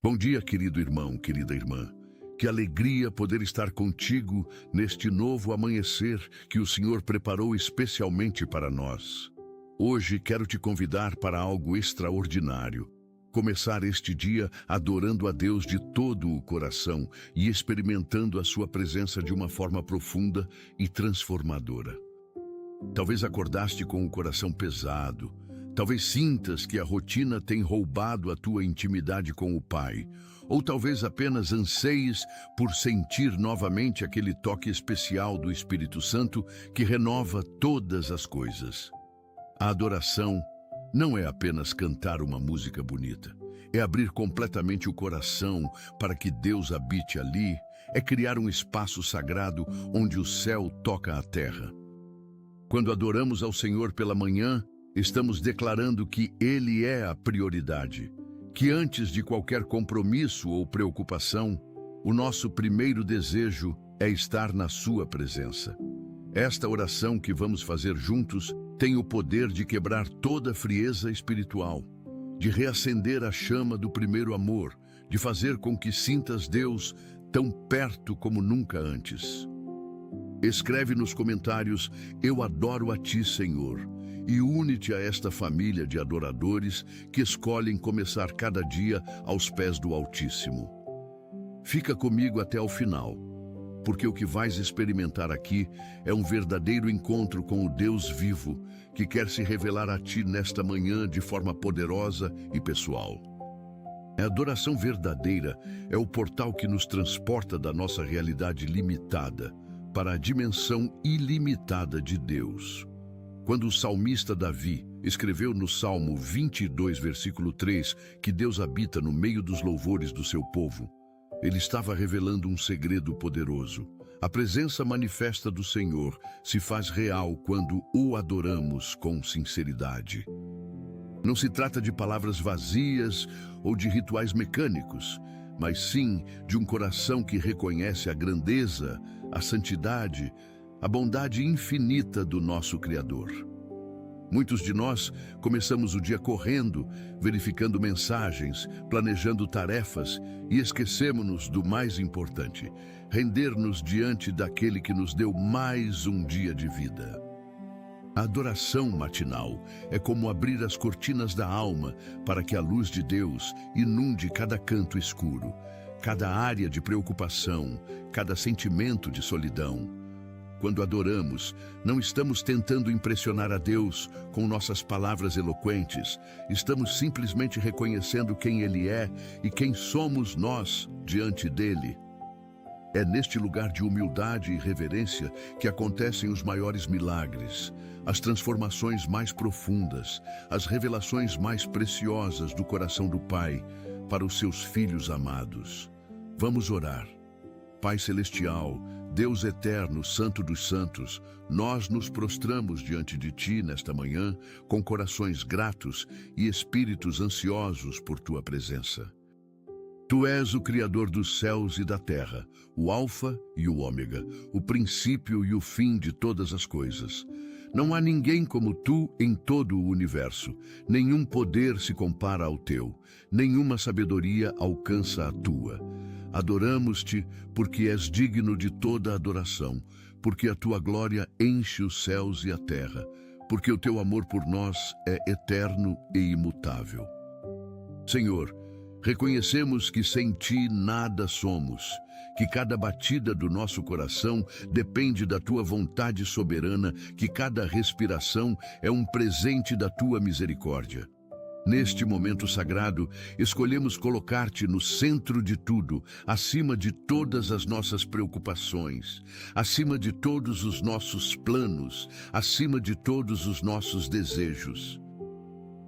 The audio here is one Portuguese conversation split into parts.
Bom dia, querido irmão, querida irmã. Que alegria poder estar contigo neste novo amanhecer que o Senhor preparou especialmente para nós. Hoje quero te convidar para algo extraordinário. Começar este dia adorando a Deus de todo o coração e experimentando a sua presença de uma forma profunda e transformadora. Talvez acordaste com o coração pesado. Talvez sintas que a rotina tem roubado a tua intimidade com o Pai. Ou talvez apenas anseies por sentir novamente aquele toque especial do Espírito Santo que renova todas as coisas. A adoração não é apenas cantar uma música bonita. É abrir completamente o coração para que Deus habite ali. É criar um espaço sagrado onde o céu toca a terra. Quando adoramos ao Senhor pela manhã, estamos declarando que Ele é a prioridade, que antes de qualquer compromisso ou preocupação, o nosso primeiro desejo é estar na Sua presença. Esta oração que vamos fazer juntos tem o poder de quebrar toda frieza espiritual, de reacender a chama do primeiro amor, de fazer com que sintas Deus tão perto como nunca antes. Escreve nos comentários: "Eu adoro a Ti, Senhor", e une-te a esta família de adoradores que escolhem começar cada dia aos pés do Altíssimo. Fica comigo até o final, porque o que vais experimentar aqui é um verdadeiro encontro com o Deus vivo que quer se revelar a ti nesta manhã de forma poderosa e pessoal. A adoração verdadeira é o portal que nos transporta da nossa realidade limitada para a dimensão ilimitada de Deus. Quando o salmista Davi escreveu no Salmo 22, versículo 3, que Deus habita no meio dos louvores do seu povo, ele estava revelando um segredo poderoso. A presença manifesta do Senhor se faz real quando o adoramos com sinceridade. Não se trata de palavras vazias ou de rituais mecânicos, mas sim de um coração que reconhece a grandeza, a santidade, a bondade infinita do nosso Criador. Muitos de nós começamos o dia correndo, verificando mensagens, planejando tarefas e esquecemos-nos do mais importante: render-nos diante daquele que nos deu mais um dia de vida. A adoração matinal é como abrir as cortinas da alma para que a luz de Deus inunde cada canto escuro, cada área de preocupação, cada sentimento de solidão. Quando adoramos, não estamos tentando impressionar a Deus com nossas palavras eloquentes, estamos simplesmente reconhecendo quem Ele é e quem somos nós diante dEle. É neste lugar de humildade e reverência que acontecem os maiores milagres, as transformações mais profundas, as revelações mais preciosas do coração do Pai para os seus filhos amados. Vamos orar. Pai Celestial, Deus Eterno, Santo dos Santos, nós nos prostramos diante de Ti nesta manhã com corações gratos e espíritos ansiosos por Tua presença. Tu és o Criador dos céus e da terra, o Alfa e o Ômega, o princípio e o fim de todas as coisas. Não há ninguém como Tu em todo o universo. Nenhum poder se compara ao Teu, nenhuma sabedoria alcança a Tua. Adoramos-te porque és digno de toda adoração, porque a Tua glória enche os céus e a terra, porque o Teu amor por nós é eterno e imutável. Senhor, reconhecemos que sem Ti nada somos, que cada batida do nosso coração depende da Tua vontade soberana, que cada respiração é um presente da Tua misericórdia. Neste momento sagrado, escolhemos colocar-te no centro de tudo, acima de todas as nossas preocupações, acima de todos os nossos planos, acima de todos os nossos desejos.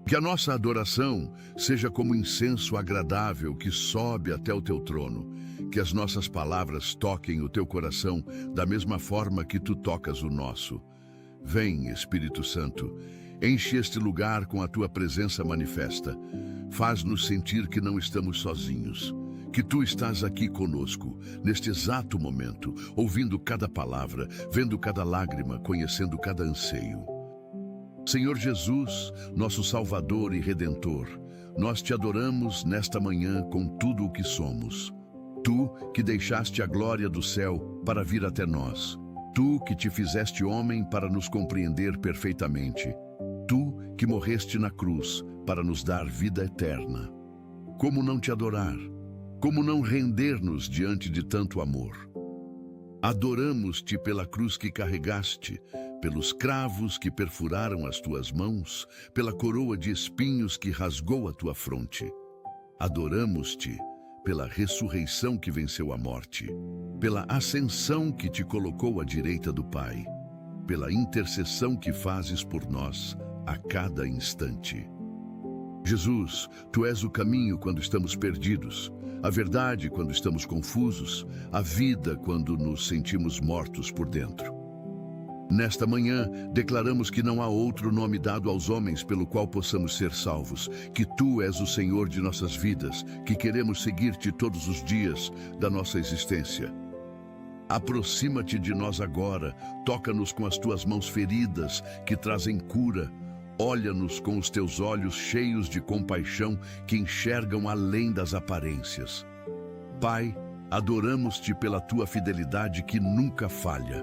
Que a nossa adoração seja como incenso agradável que sobe até o Teu trono, que as nossas palavras toquem o Teu coração da mesma forma que Tu tocas o nosso. Vem, Espírito Santo, enche este lugar com a Tua presença manifesta. Faz-nos sentir que não estamos sozinhos, que Tu estás aqui conosco, neste exato momento, ouvindo cada palavra, vendo cada lágrima, conhecendo cada anseio. Senhor Jesus, nosso Salvador e Redentor, nós te adoramos nesta manhã com tudo o que somos. Tu que deixaste a glória do céu para vir até nós. Tu que te fizeste homem para nos compreender perfeitamente. Tu que morreste na cruz para nos dar vida eterna. Como não te adorar? Como não render-nos diante de tanto amor? Adoramos-te pela cruz que carregaste, pelos cravos que perfuraram as tuas mãos, pela coroa de espinhos que rasgou a tua fronte. Adoramos-te pela ressurreição que venceu a morte, pela ascensão que te colocou à direita do Pai, pela intercessão que fazes por nós a cada instante. Jesus, tu és o caminho quando estamos perdidos, a verdade quando estamos confusos, a vida quando nos sentimos mortos por dentro. Nesta manhã, declaramos que não há outro nome dado aos homens pelo qual possamos ser salvos, que tu és o Senhor de nossas vidas, que queremos seguir-te todos os dias da nossa existência. Aproxima-te de nós agora, toca-nos com as tuas mãos feridas que trazem cura. Olha-nos com os teus olhos cheios de compaixão que enxergam além das aparências. Pai, adoramos-te pela tua fidelidade que nunca falha.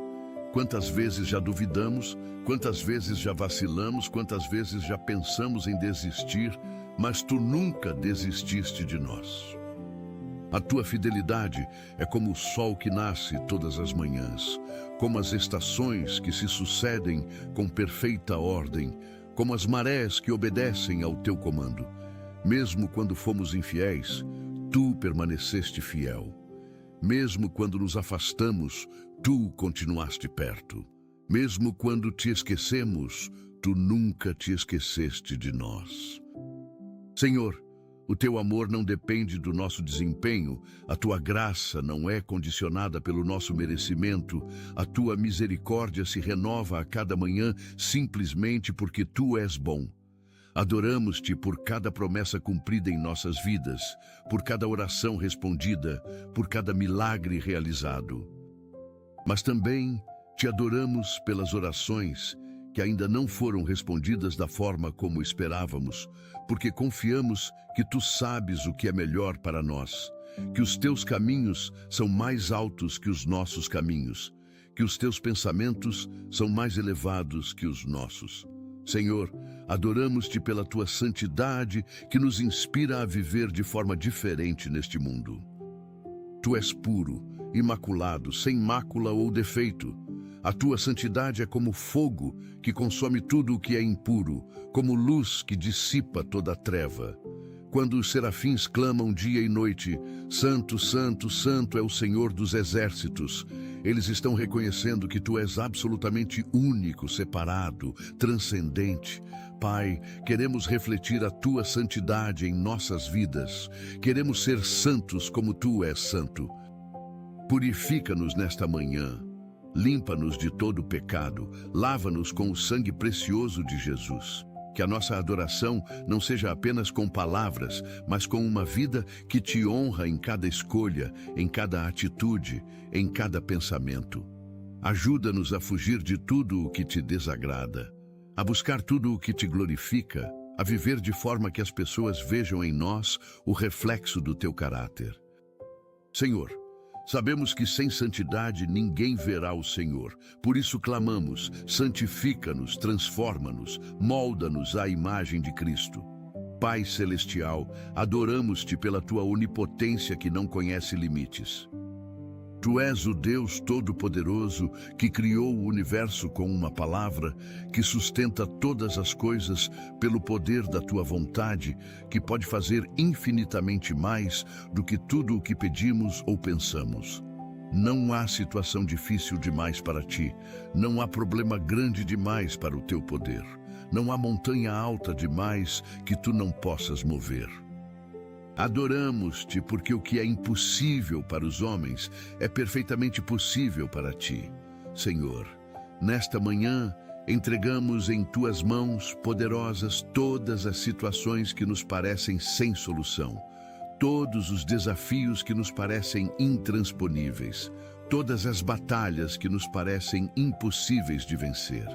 Quantas vezes já duvidamos, quantas vezes já vacilamos, quantas vezes já pensamos em desistir, mas tu nunca desististe de nós. A tua fidelidade é como o sol que nasce todas as manhãs, como as estações que se sucedem com perfeita ordem, como as marés que obedecem ao teu comando. Mesmo quando fomos infiéis, tu permaneceste fiel. Mesmo quando nos afastamos, tu continuaste perto. Mesmo quando te esquecemos, tu nunca te esqueceste de nós. Senhor, o teu amor não depende do nosso desempenho, a tua graça não é condicionada pelo nosso merecimento, a tua misericórdia se renova a cada manhã simplesmente porque tu és bom. Adoramos-te por cada promessa cumprida em nossas vidas, por cada oração respondida, por cada milagre realizado. Mas também te adoramos pelas orações que ainda não foram respondidas da forma como esperávamos, porque confiamos que tu sabes o que é melhor para nós, que os teus caminhos são mais altos que os nossos caminhos, que os teus pensamentos são mais elevados que os nossos. Senhor, adoramos-te pela tua santidade que nos inspira a viver de forma diferente neste mundo. Tu és puro, imaculado, sem mácula ou defeito. A tua santidade é como fogo que consome tudo o que é impuro, como luz que dissipa toda a treva. Quando os serafins clamam dia e noite, Santo, Santo, Santo é o Senhor dos exércitos, eles estão reconhecendo que tu és absolutamente único, separado, transcendente. Pai, queremos refletir a tua santidade em nossas vidas. Queremos ser santos como tu és santo. Purifica-nos nesta manhã. Limpa-nos de todo o pecado, lava-nos com o sangue precioso de Jesus. Que a nossa adoração não seja apenas com palavras, mas com uma vida que te honra em cada escolha, em cada atitude, em cada pensamento. Ajuda-nos a fugir de tudo o que te desagrada, a buscar tudo o que te glorifica, a viver de forma que as pessoas vejam em nós o reflexo do teu caráter. Senhor, sabemos que sem santidade ninguém verá o Senhor. Por isso clamamos, santifica-nos, transforma-nos, molda-nos à imagem de Cristo. Pai Celestial, adoramos-te pela tua onipotência que não conhece limites. Tu és o Deus Todo-Poderoso que criou o universo com uma palavra, que sustenta todas as coisas pelo poder da tua vontade, que pode fazer infinitamente mais do que tudo o que pedimos ou pensamos. Não há situação difícil demais para ti, não há problema grande demais para o teu poder, não há montanha alta demais que tu não possas mover. Adoramos-te porque o que é impossível para os homens é perfeitamente possível para ti. Senhor, nesta manhã, entregamos em tuas mãos poderosas todas as situações que nos parecem sem solução, todos os desafios que nos parecem intransponíveis, todas as batalhas que nos parecem impossíveis de vencer.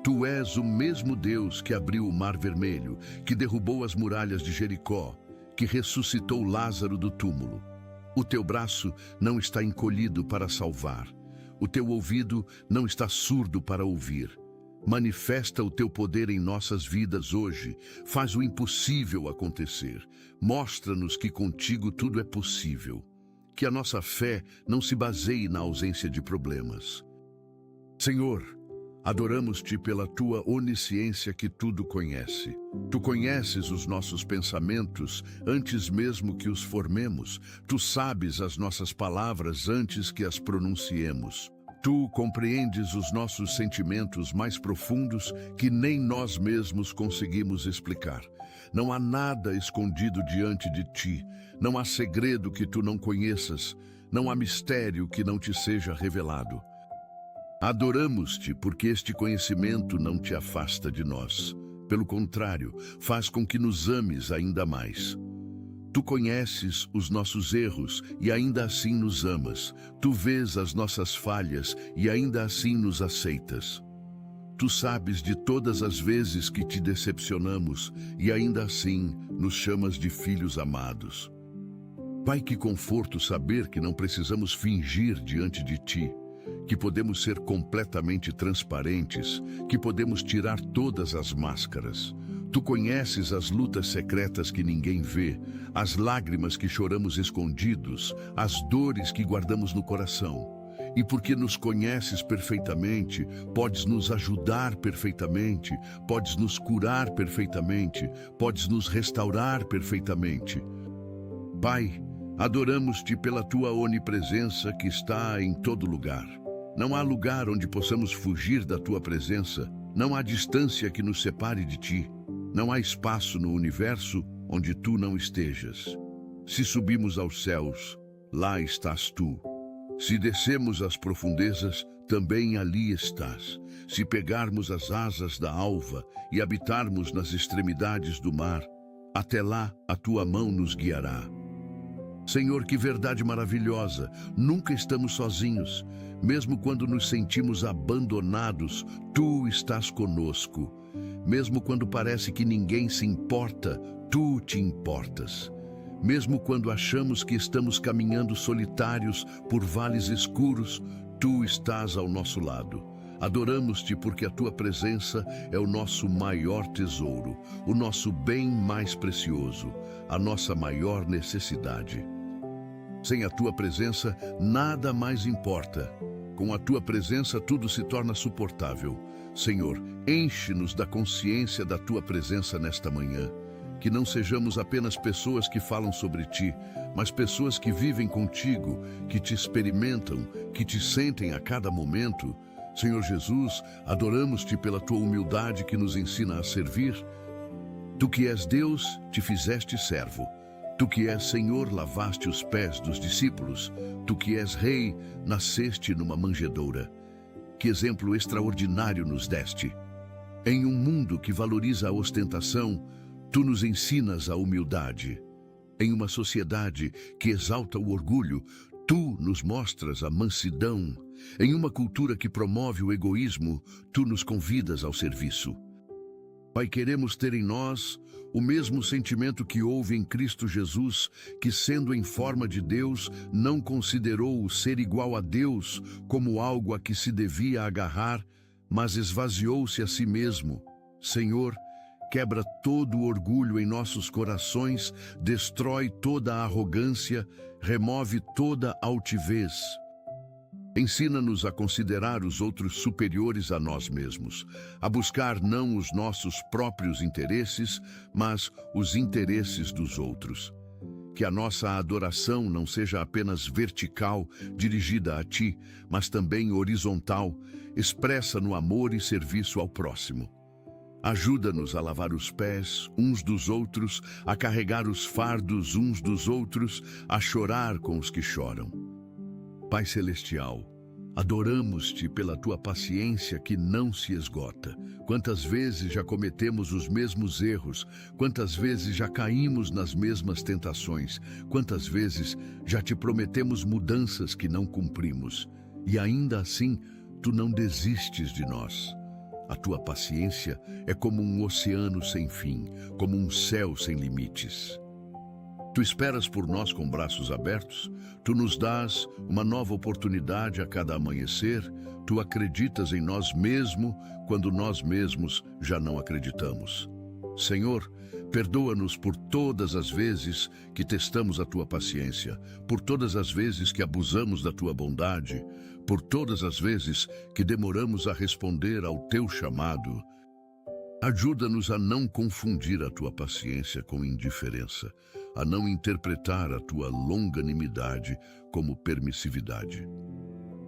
Tu és o mesmo Deus que abriu o Mar Vermelho, que derrubou as muralhas de Jericó, que ressuscitou Lázaro do túmulo. O teu braço não está encolhido para salvar. O teu ouvido não está surdo para ouvir. Manifesta o teu poder em nossas vidas hoje. Faz o impossível acontecer. Mostra-nos que contigo tudo é possível. Que a nossa fé não se baseie na ausência de problemas. Senhor, adoramos-te pela tua onisciência que tudo conhece. Tu conheces os nossos pensamentos antes mesmo que os formemos. Tu sabes as nossas palavras antes que as pronunciemos. Tu compreendes os nossos sentimentos mais profundos que nem nós mesmos conseguimos explicar. Não há nada escondido diante de ti. Não há segredo que tu não conheças. Não há mistério que não te seja revelado. Adoramos-te porque este conhecimento não te afasta de nós. Pelo contrário, faz com que nos ames ainda mais. Tu conheces os nossos erros e ainda assim nos amas. Tu vês as nossas falhas e ainda assim nos aceitas. Tu sabes de todas as vezes que te decepcionamos e ainda assim nos chamas de filhos amados. Pai, que conforto saber que não precisamos fingir diante de ti, que podemos ser completamente transparentes, que podemos tirar todas as máscaras. Tu conheces as lutas secretas que ninguém vê, as lágrimas que choramos escondidos, as dores que guardamos no coração. E porque nos conheces perfeitamente, podes nos ajudar perfeitamente, podes nos curar perfeitamente, podes nos restaurar perfeitamente. Pai, adoramos-te pela tua onipresença que está em todo lugar. Não há lugar onde possamos fugir da tua presença, não há distância que nos separe de ti. Não há espaço no universo onde tu não estejas. Se subimos aos céus, lá estás tu. Se descemos às profundezas, também ali estás. Se pegarmos as asas da alva e habitarmos nas extremidades do mar, até lá a tua mão nos guiará. Senhor, que verdade maravilhosa! Nunca estamos sozinhos. Mesmo quando nos sentimos abandonados, tu estás conosco. Mesmo quando parece que ninguém se importa, tu te importas. Mesmo quando achamos que estamos caminhando solitários por vales escuros, tu estás ao nosso lado. Adoramos-te porque a tua presença é o nosso maior tesouro, o nosso bem mais precioso, a nossa maior necessidade. Sem a tua presença, nada mais importa. Com a tua presença, tudo se torna suportável. Senhor, enche-nos da consciência da tua presença nesta manhã. Que não sejamos apenas pessoas que falam sobre ti, mas pessoas que vivem contigo, que te experimentam, que te sentem a cada momento. Senhor Jesus, adoramos-te pela tua humildade que nos ensina a servir. Tu que és Deus, te fizeste servo. Tu que és Senhor, lavaste os pés dos discípulos. Tu que és Rei, nasceste numa manjedoura. Que exemplo extraordinário nos deste. Em um mundo que valoriza a ostentação, tu nos ensinas a humildade. Em uma sociedade que exalta o orgulho, tu nos mostras a mansidão. Em uma cultura que promove o egoísmo, tu nos convidas ao serviço. Pai, queremos ter em nós o mesmo sentimento que houve em Cristo Jesus, que sendo em forma de Deus, não considerou o ser igual a Deus como algo a que se devia agarrar, mas esvaziou-se a si mesmo. Senhor, quebra todo o orgulho em nossos corações, destrói toda a arrogância, remove toda a altivez. Ensina-nos a considerar os outros superiores a nós mesmos, a buscar não os nossos próprios interesses, mas os interesses dos outros. Que a nossa adoração não seja apenas vertical, dirigida a ti, mas também horizontal, expressa no amor e serviço ao próximo. Ajuda-nos a lavar os pés uns dos outros, a carregar os fardos uns dos outros, a chorar com os que choram. Pai Celestial, adoramos-te pela tua paciência que não se esgota. Quantas vezes já cometemos os mesmos erros, quantas vezes já caímos nas mesmas tentações, quantas vezes já te prometemos mudanças que não cumprimos. E ainda assim, tu não desistes de nós. A tua paciência é como um oceano sem fim, como um céu sem limites. Tu esperas por nós com braços abertos, tu nos dás uma nova oportunidade a cada amanhecer, tu acreditas em nós mesmo quando nós mesmos já não acreditamos. Senhor, perdoa-nos por todas as vezes que testamos a tua paciência, por todas as vezes que abusamos da tua bondade, por todas as vezes que demoramos a responder ao teu chamado. Ajuda-nos a não confundir a tua paciência com indiferença, a não interpretar a tua longanimidade como permissividade.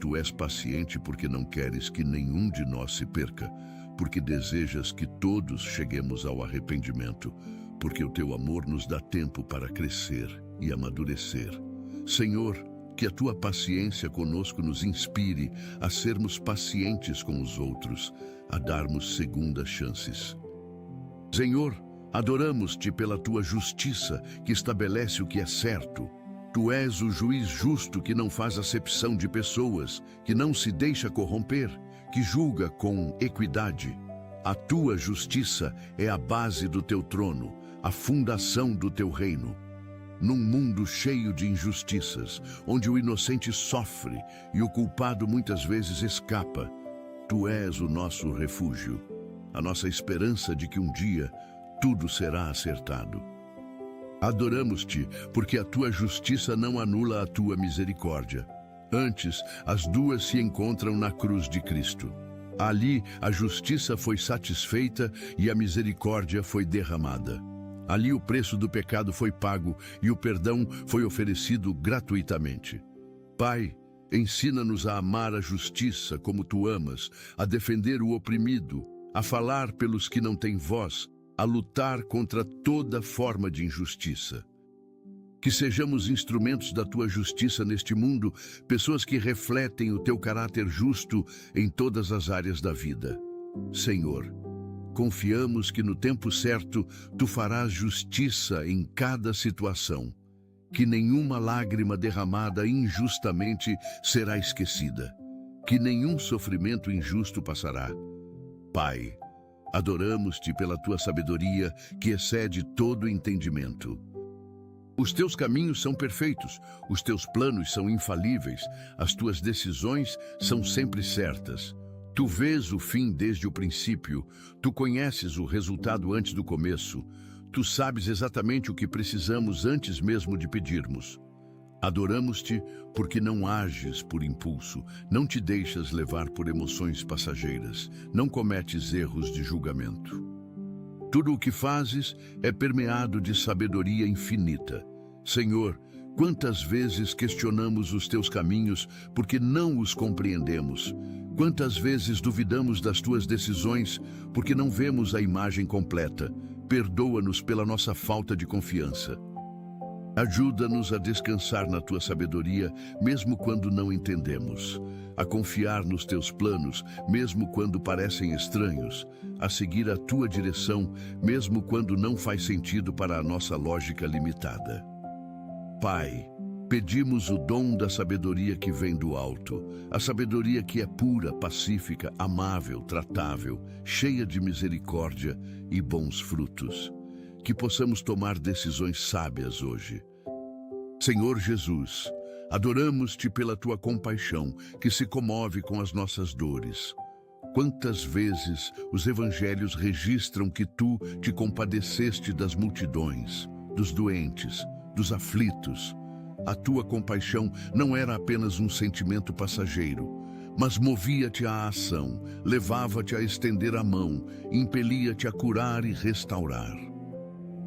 Tu és paciente porque não queres que nenhum de nós se perca, porque desejas que todos cheguemos ao arrependimento, porque o teu amor nos dá tempo para crescer e amadurecer. Senhor, que a tua paciência conosco nos inspire a sermos pacientes com os outros, a darmos segundas chances. Senhor, adoramos-te pela tua justiça que estabelece o que é certo. Tu és o juiz justo que não faz acepção de pessoas, que não se deixa corromper, que julga com equidade. A tua justiça é a base do teu trono, a fundação do teu reino. Num mundo cheio de injustiças, onde o inocente sofre e o culpado muitas vezes escapa, tu és o nosso refúgio, a nossa esperança de que um dia tudo será acertado. Adoramos-te porque a tua justiça não anula a tua misericórdia. Antes, as duas se encontram na cruz de Cristo. Ali, a justiça foi satisfeita e a misericórdia foi derramada. Ali o preço do pecado foi pago e o perdão foi oferecido gratuitamente. Pai, ensina-nos a amar a justiça como tu amas, a defender o oprimido, a falar pelos que não têm voz, a lutar contra toda forma de injustiça. Que sejamos instrumentos da tua justiça neste mundo, pessoas que refletem o teu caráter justo em todas as áreas da vida. Senhor, confiamos que no tempo certo tu farás justiça em cada situação, que nenhuma lágrima derramada injustamente será esquecida, que nenhum sofrimento injusto passará. Pai, adoramos-te pela tua sabedoria que excede todo entendimento. Os teus caminhos são perfeitos, os teus planos são infalíveis, as tuas decisões são sempre certas. Tu vês o fim desde o princípio, tu conheces o resultado antes do começo, tu sabes exatamente o que precisamos antes mesmo de pedirmos. Adoramos-te porque não ages por impulso, não te deixas levar por emoções passageiras, não cometes erros de julgamento. Tudo o que fazes é permeado de sabedoria infinita. Senhor, quantas vezes questionamos os teus caminhos porque não os compreendemos? Quantas vezes duvidamos das tuas decisões porque não vemos a imagem completa? Perdoa-nos pela nossa falta de confiança. Ajuda-nos a descansar na tua sabedoria, mesmo quando não entendemos, a confiar nos teus planos, mesmo quando parecem estranhos, a seguir a tua direção, mesmo quando não faz sentido para a nossa lógica limitada. Pai, pedimos o dom da sabedoria que vem do alto, a sabedoria que é pura, pacífica, amável, tratável, cheia de misericórdia e bons frutos. Que possamos tomar decisões sábias hoje. Senhor Jesus, adoramos-te pela tua compaixão, que se comove com as nossas dores. Quantas vezes os evangelhos registram que tu te compadeceste das multidões, dos doentes, dos aflitos. A tua compaixão não era apenas um sentimento passageiro, mas movia-te à ação, levava-te a estender a mão, impelia-te a curar e restaurar.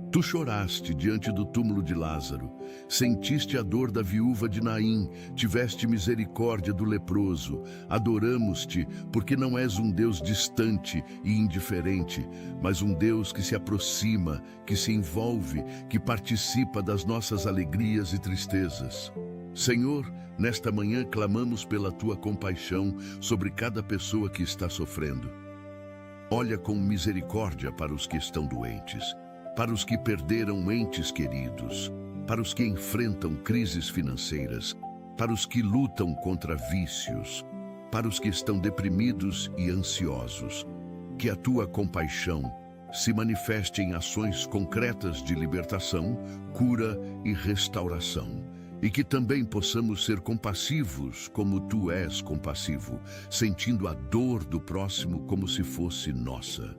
Tu choraste diante do túmulo de Lázaro, sentiste a dor da viúva de Naim, tiveste misericórdia do leproso. Adoramos-te porque não és um Deus distante e indiferente, mas um Deus que se aproxima, que se envolve, que participa das nossas alegrias e tristezas. Senhor, nesta manhã clamamos pela tua compaixão sobre cada pessoa que está sofrendo. Olha com misericórdia para os que estão doentes, para os que perderam entes queridos, para os que enfrentam crises financeiras, para os que lutam contra vícios, para os que estão deprimidos e ansiosos. que a tua compaixão se manifeste em ações concretas de libertação, cura e restauração. E que também possamos ser compassivos como tu és compassivo, sentindo a dor do próximo como se fosse nossa.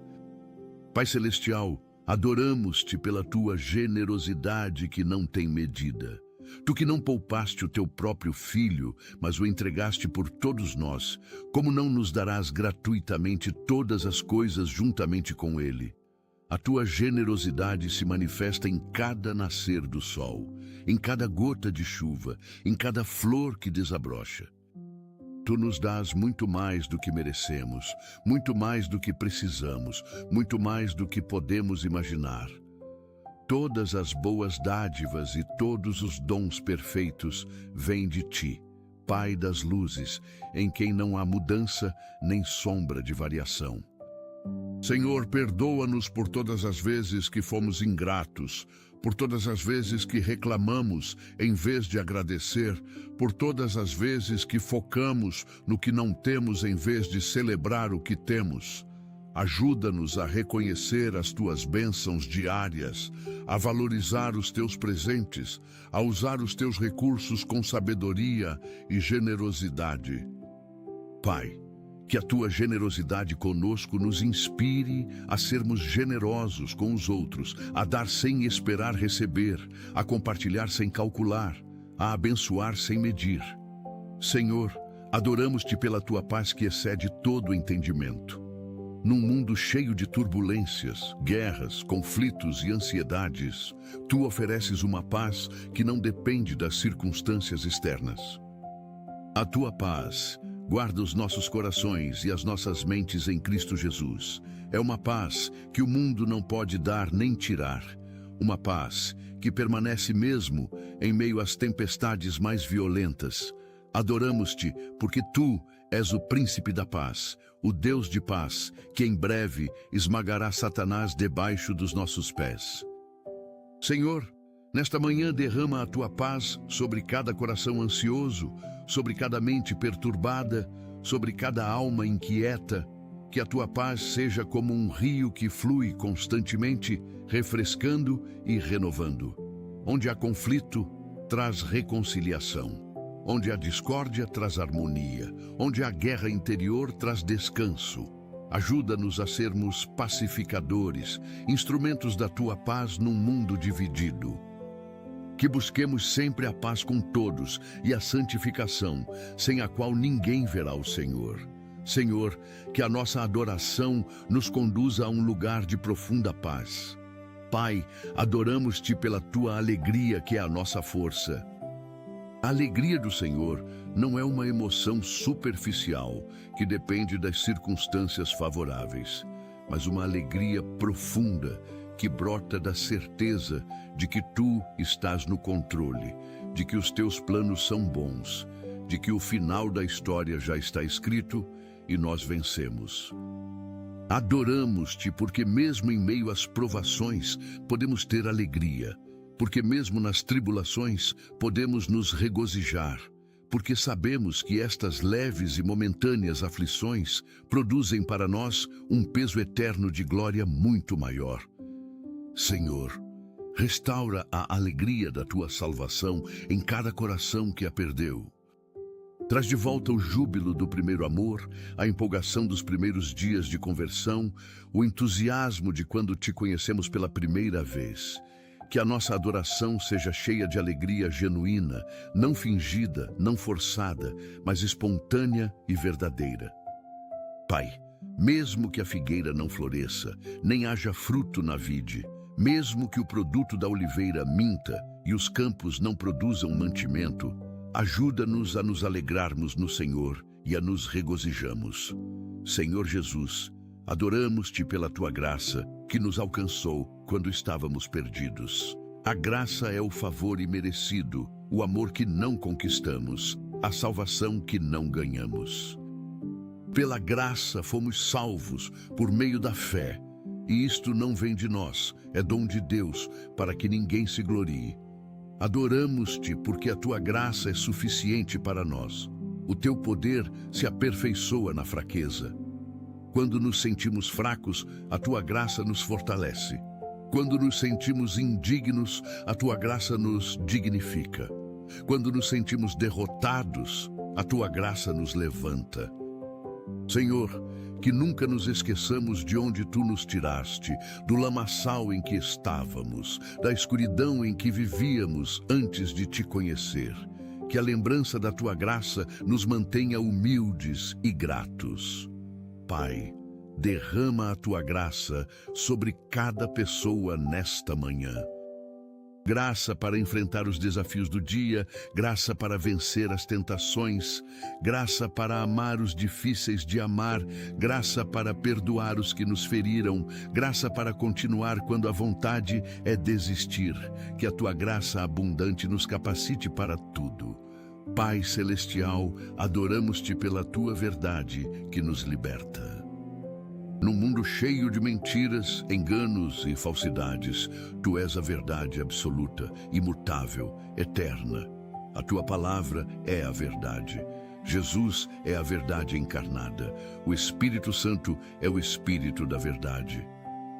Pai Celestial, adoramos-te pela tua generosidade que não tem medida. Tu que não poupaste o teu próprio filho, mas o entregaste por todos nós, como não nos darás gratuitamente todas as coisas juntamente com ele? A tua generosidade se manifesta em cada nascer do sol, em cada gota de chuva, em cada flor que desabrocha. Tu nos dás muito mais do que merecemos, muito mais do que precisamos, muito mais do que podemos imaginar. Todas as boas dádivas e todos os dons perfeitos vêm de ti, Pai das luzes, em quem não há mudança nem sombra de variação. Senhor, perdoa-nos por todas as vezes que fomos ingratos, por todas as vezes que reclamamos em vez de agradecer, por todas as vezes que focamos no que não temos em vez de celebrar o que temos. Ajuda-nos a reconhecer as tuas bênçãos diárias, a valorizar os teus presentes, a usar os teus recursos com sabedoria e generosidade. Pai, que a tua generosidade conosco nos inspire a sermos generosos com os outros, a dar sem esperar receber, a compartilhar sem calcular, a abençoar sem medir. Senhor, adoramos-te pela tua paz que excede todo o entendimento. Num mundo cheio de turbulências, guerras, conflitos e ansiedades, tu ofereces uma paz que não depende das circunstâncias externas. A tua paz guarda os nossos corações e as nossas mentes em Cristo Jesus. É uma paz que o mundo não pode dar nem tirar. Uma paz que permanece mesmo em meio às tempestades mais violentas. Adoramos-te porque tu és o príncipe da paz, o Deus de paz, que em breve esmagará Satanás debaixo dos nossos pés. Senhor, nesta manhã derrama a tua paz sobre cada coração ansioso, sobre cada mente perturbada, sobre cada alma inquieta, que a tua paz seja como um rio que flui constantemente, refrescando e renovando. Onde há conflito, traz reconciliação. Onde há discórdia, traz harmonia. Onde há guerra interior, traz descanso. Ajuda-nos a sermos pacificadores, instrumentos da tua paz num mundo dividido. Que busquemos sempre a paz com todos e a santificação, sem a qual ninguém verá o Senhor. Senhor, que a nossa adoração nos conduza a um lugar de profunda paz. Pai, adoramos-te pela tua alegria, que é a nossa força. A alegria do Senhor não é uma emoção superficial que depende das circunstâncias favoráveis, mas uma alegria profunda que brota da certeza de que tu estás no controle, de que os teus planos são bons, de que o final da história já está escrito e nós vencemos. Adoramos-te porque mesmo em meio às provações podemos ter alegria, porque mesmo nas tribulações podemos nos regozijar, porque sabemos que estas leves e momentâneas aflições produzem para nós um peso eterno de glória muito maior. Senhor, restaura a alegria da tua salvação em cada coração que a perdeu. Traz de volta o júbilo do primeiro amor, a empolgação dos primeiros dias de conversão, o entusiasmo de quando te conhecemos pela primeira vez. Que a nossa adoração seja cheia de alegria genuína, não fingida, não forçada, mas espontânea e verdadeira. Pai, mesmo que a figueira não floresça, nem haja fruto na vide, mesmo que o produto da oliveira minta e os campos não produzam mantimento, ajuda-nos a nos alegrarmos no Senhor e a nos regozijamos. Senhor Jesus, adoramos-te pela tua graça que nos alcançou quando estávamos perdidos. A graça é o favor imerecido, o amor que não conquistamos, a salvação que não ganhamos. Pela graça fomos salvos por meio da fé, e isto não vem de nós, é dom de Deus, para que ninguém se glorie. Adoramos-te porque a tua graça é suficiente para nós. O teu poder se aperfeiçoa na fraqueza. Quando nos sentimos fracos, a tua graça nos fortalece. Quando nos sentimos indignos, a tua graça nos dignifica. Quando nos sentimos derrotados, a tua graça nos levanta. Senhor, que nunca nos esqueçamos de onde tu nos tiraste, do lamaçal em que estávamos, da escuridão em que vivíamos antes de te conhecer. Que a lembrança da tua graça nos mantenha humildes e gratos. Pai, derrama a tua graça sobre cada pessoa nesta manhã. Graça para enfrentar os desafios do dia, graça para vencer as tentações, graça para amar os difíceis de amar, graça para perdoar os que nos feriram, graça para continuar quando a vontade é desistir. Que a tua graça abundante nos capacite para tudo. Pai Celestial, adoramos-te pela tua verdade que nos liberta. Num mundo cheio de mentiras, enganos e falsidades, tu és a verdade absoluta, imutável, eterna. A tua palavra é a verdade. Jesus é a verdade encarnada. O Espírito Santo é o Espírito da verdade.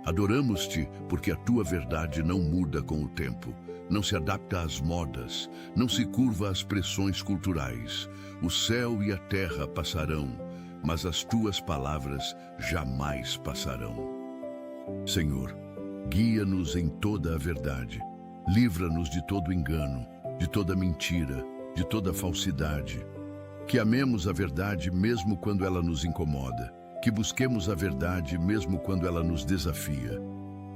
Adoramos-te porque a tua verdade não muda com o tempo, não se adapta às modas, não se curva às pressões culturais. O céu e a terra passarão, mas as tuas palavras jamais passarão. Senhor, guia-nos em toda a verdade. Livra-nos de todo engano, de toda mentira, de toda falsidade. Que amemos a verdade mesmo quando ela nos incomoda. Que busquemos a verdade mesmo quando ela nos desafia.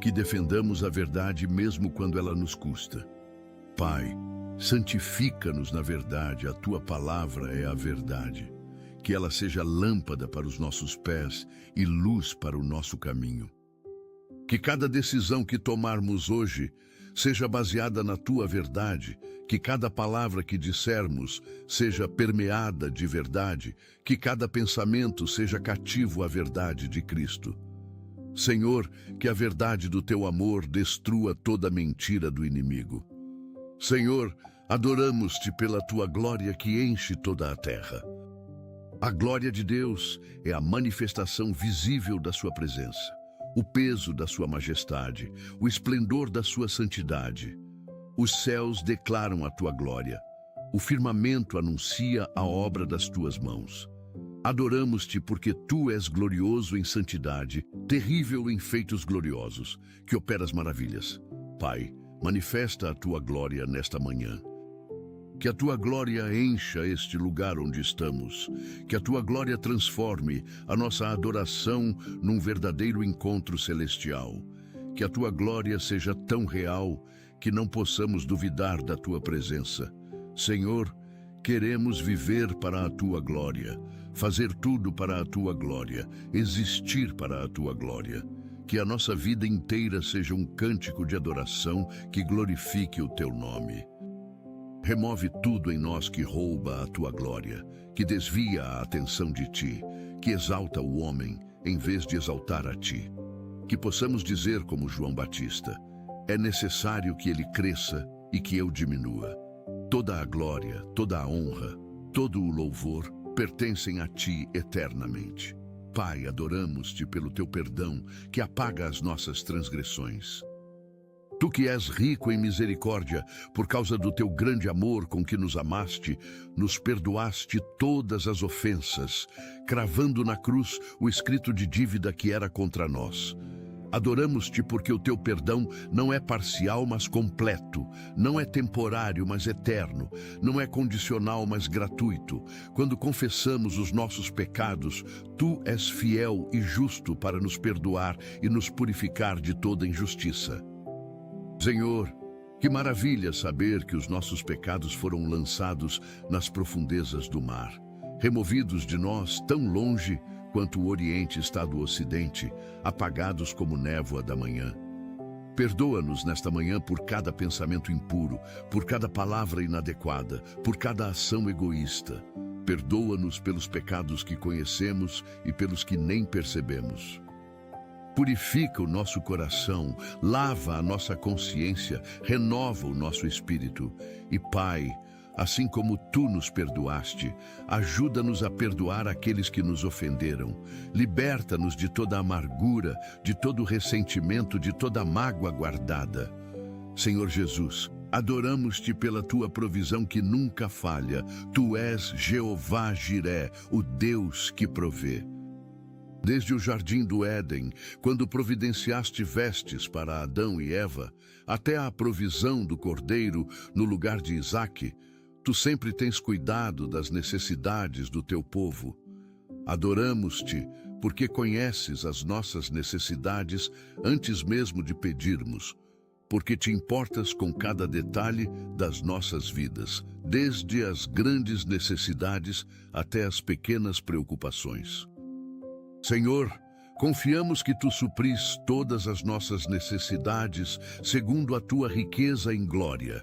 Que defendamos a verdade mesmo quando ela nos custa. Pai, santifica-nos na verdade, a tua palavra é a verdade. Que ela seja lâmpada para os nossos pés e luz para o nosso caminho. Que cada decisão que tomarmos hoje seja baseada na tua verdade, que cada palavra que dissermos seja permeada de verdade, que cada pensamento seja cativo à verdade de Cristo. Senhor, que a verdade do teu amor destrua toda mentira do inimigo. Senhor, adoramos-te pela tua glória que enche toda a terra. A glória de Deus é a manifestação visível da sua presença, o peso da sua majestade, o esplendor da sua santidade. Os céus declaram a tua glória, o firmamento anuncia a obra das tuas mãos. Adoramos-te porque tu és glorioso em santidade, terrível em feitos gloriosos, que operas maravilhas. Pai, manifesta a tua glória nesta manhã. Que a tua glória encha este lugar onde estamos. Que a tua glória transforme a nossa adoração num verdadeiro encontro celestial. Que a tua glória seja tão real que não possamos duvidar da tua presença. Senhor, queremos viver para a tua glória, fazer tudo para a tua glória, existir para a tua glória. Que a nossa vida inteira seja um cântico de adoração que glorifique o teu nome. Remove tudo em nós que rouba a tua glória, que desvia a atenção de ti, que exalta o homem em vez de exaltar a ti. Que possamos dizer como João Batista: é necessário que ele cresça e que eu diminua. Toda a glória, toda a honra, todo o louvor pertencem a ti eternamente. Pai, adoramos-te pelo teu perdão que apaga as nossas transgressões. Tu que és rico em misericórdia, por causa do teu grande amor com que nos amaste, nos perdoaste todas as ofensas, cravando na cruz o escrito de dívida que era contra nós. Adoramos-te porque o teu perdão não é parcial, mas completo, não é temporário, mas eterno, não é condicional, mas gratuito. Quando confessamos os nossos pecados, tu és fiel e justo para nos perdoar e nos purificar de toda injustiça. Senhor, que maravilha saber que os nossos pecados foram lançados nas profundezas do mar, removidos de nós tão longe quanto o Oriente está do Ocidente, apagados como névoa da manhã. Perdoa-nos nesta manhã por cada pensamento impuro, por cada palavra inadequada, por cada ação egoísta. Perdoa-nos pelos pecados que conhecemos e pelos que nem percebemos. Purifica o nosso coração, lava a nossa consciência, renova o nosso espírito. E, Pai, assim como tu nos perdoaste. Ajuda-nos a perdoar aqueles que nos ofenderam. Liberta-nos de toda amargura, de todo ressentimento, de toda mágoa guardada. Senhor Jesus, adoramos-te pela tua provisão que nunca falha. Tu és Jeová Jiré, o Deus que provê. Desde o jardim do Éden, quando providenciaste vestes para Adão e Eva, até a provisão do cordeiro no lugar de Isaque, tu sempre tens cuidado das necessidades do teu povo. Adoramos-te porque conheces as nossas necessidades antes mesmo de pedirmos, porque te importas com cada detalhe das nossas vidas, desde as grandes necessidades até as pequenas preocupações. Senhor, confiamos que tu supris todas as nossas necessidades segundo a tua riqueza em glória,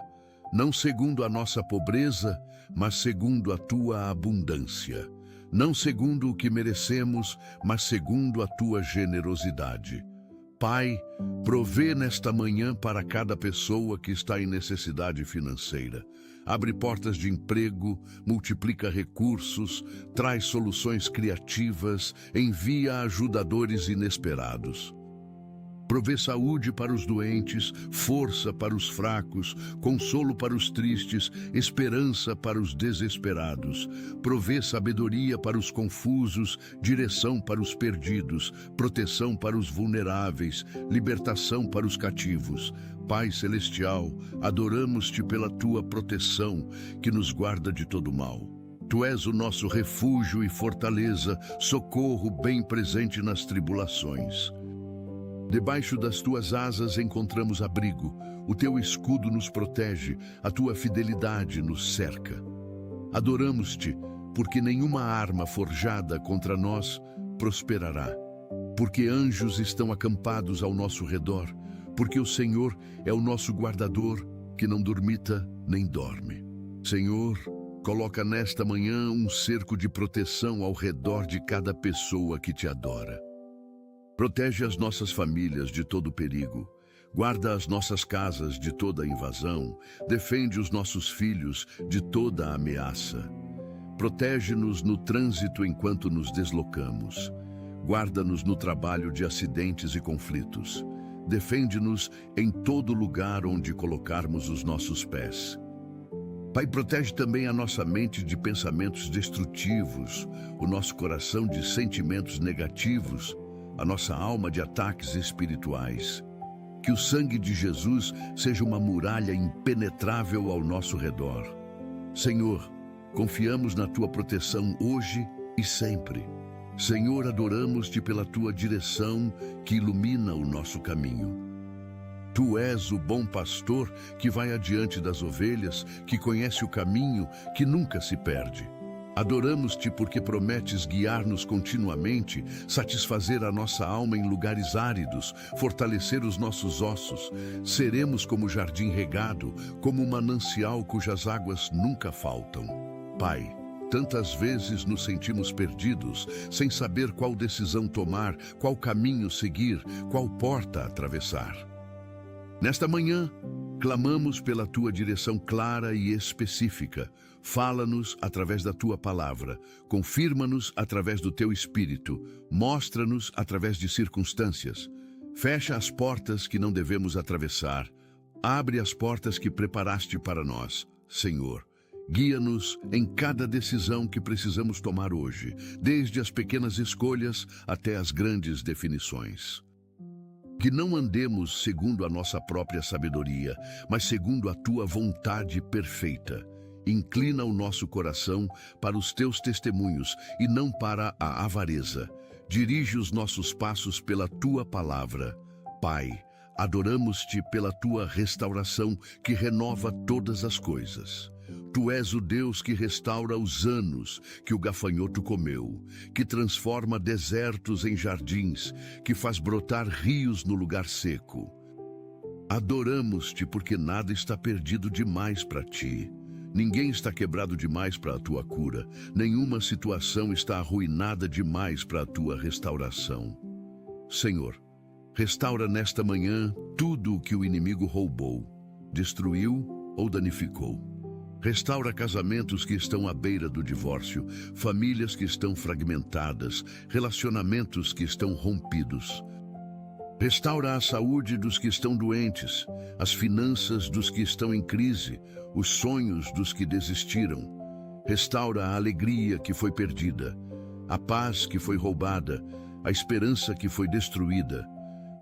não segundo a nossa pobreza, mas segundo a tua abundância, não segundo o que merecemos, mas segundo a tua generosidade. Pai, provê nesta manhã para cada pessoa que está em necessidade financeira. Abre portas de emprego, multiplica recursos, traz soluções criativas, envia ajudadores inesperados. Provê saúde para os doentes, força para os fracos, consolo para os tristes, esperança para os desesperados. Provê sabedoria para os confusos, direção para os perdidos, proteção para os vulneráveis, libertação para os cativos. Pai Celestial, adoramos-te pela tua proteção, que nos guarda de todo mal. Tu és o nosso refúgio e fortaleza, socorro bem presente nas tribulações. Debaixo das tuas asas encontramos abrigo, o teu escudo nos protege, a tua fidelidade nos cerca. Adoramos-te, porque nenhuma arma forjada contra nós prosperará, porque anjos estão acampados ao nosso redor, porque o Senhor é o nosso guardador, que não dormita nem dorme. Senhor, coloca nesta manhã um cerco de proteção ao redor de cada pessoa que te adora. Protege as nossas famílias de todo perigo, guarda as nossas casas de toda invasão, defende os nossos filhos de toda ameaça. Protege-nos no trânsito enquanto nos deslocamos, guarda-nos no trabalho de acidentes e conflitos, defende-nos em todo lugar onde colocarmos os nossos pés. Pai, protege também a nossa mente de pensamentos destrutivos, o nosso coração de sentimentos negativos, a nossa alma de ataques espirituais. Que o sangue de Jesus seja uma muralha impenetrável ao nosso redor. Senhor, confiamos na tua proteção hoje e sempre. Senhor, adoramos-te pela tua direção que ilumina o nosso caminho. Tu és o bom pastor que vai adiante das ovelhas, que conhece o caminho, que nunca se perde. Adoramos-te porque prometes guiar-nos continuamente, satisfazer a nossa alma em lugares áridos, fortalecer os nossos ossos. Seremos como jardim regado, como um manancial cujas águas nunca faltam. Pai, tantas vezes nos sentimos perdidos, sem saber qual decisão tomar, qual caminho seguir, qual porta atravessar. Nesta manhã, clamamos pela tua direção clara e específica. Fala-nos através da tua palavra, confirma-nos através do teu espírito, mostra-nos através de circunstâncias. Fecha as portas que não devemos atravessar, abre as portas que preparaste para nós, Senhor. Guia-nos em cada decisão que precisamos tomar hoje, desde as pequenas escolhas até as grandes definições. Que não andemos segundo a nossa própria sabedoria, mas segundo a tua vontade perfeita. Inclina o nosso coração para os teus testemunhos e não para a avareza. Dirige os nossos passos pela tua palavra. Pai, adoramos-te pela tua restauração que renova todas as coisas. Tu és o Deus que restaura os anos que o gafanhoto comeu, que transforma desertos em jardins, que faz brotar rios no lugar seco. Adoramos-te porque nada está perdido demais para ti. Ninguém está quebrado demais para a tua cura. Nenhuma situação está arruinada demais para a tua restauração. Senhor, restaura nesta manhã tudo o que o inimigo roubou, destruiu ou danificou. Restaura casamentos que estão à beira do divórcio, famílias que estão fragmentadas, relacionamentos que estão rompidos. Restaura a saúde dos que estão doentes, as finanças dos que estão em crise, os sonhos dos que desistiram. Restaura a alegria que foi perdida, a paz que foi roubada, a esperança que foi destruída.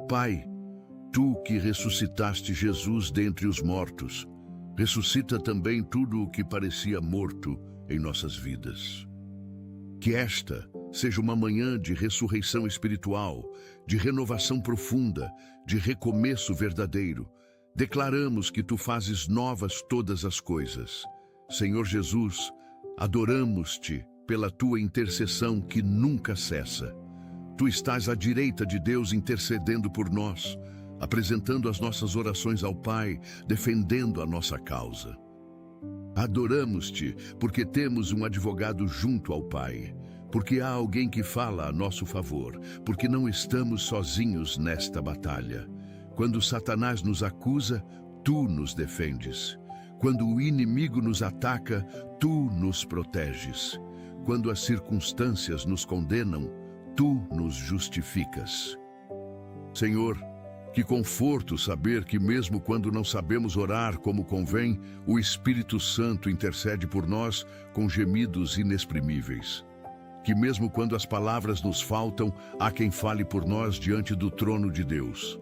Pai, Tu que ressuscitaste Jesus dentre os mortos, ressuscita também tudo o que parecia morto em nossas vidas. Que esta seja uma manhã de ressurreição espiritual, de renovação profunda, de recomeço verdadeiro. Declaramos que Tu fazes novas todas as coisas. Senhor Jesus, adoramos-Te pela Tua intercessão que nunca cessa. Tu estás à direita de Deus intercedendo por nós, apresentando as nossas orações ao Pai, defendendo a nossa causa. Adoramos-Te porque temos um advogado junto ao Pai, porque há alguém que fala a nosso favor, porque não estamos sozinhos nesta batalha. Quando Satanás nos acusa, Tu nos defendes. Quando o inimigo nos ataca, Tu nos proteges. Quando as circunstâncias nos condenam, Tu nos justificas. Senhor, que conforto saber que mesmo quando não sabemos orar como convém, o Espírito Santo intercede por nós com gemidos inexprimíveis. Que mesmo quando as palavras nos faltam, há quem fale por nós diante do trono de Deus.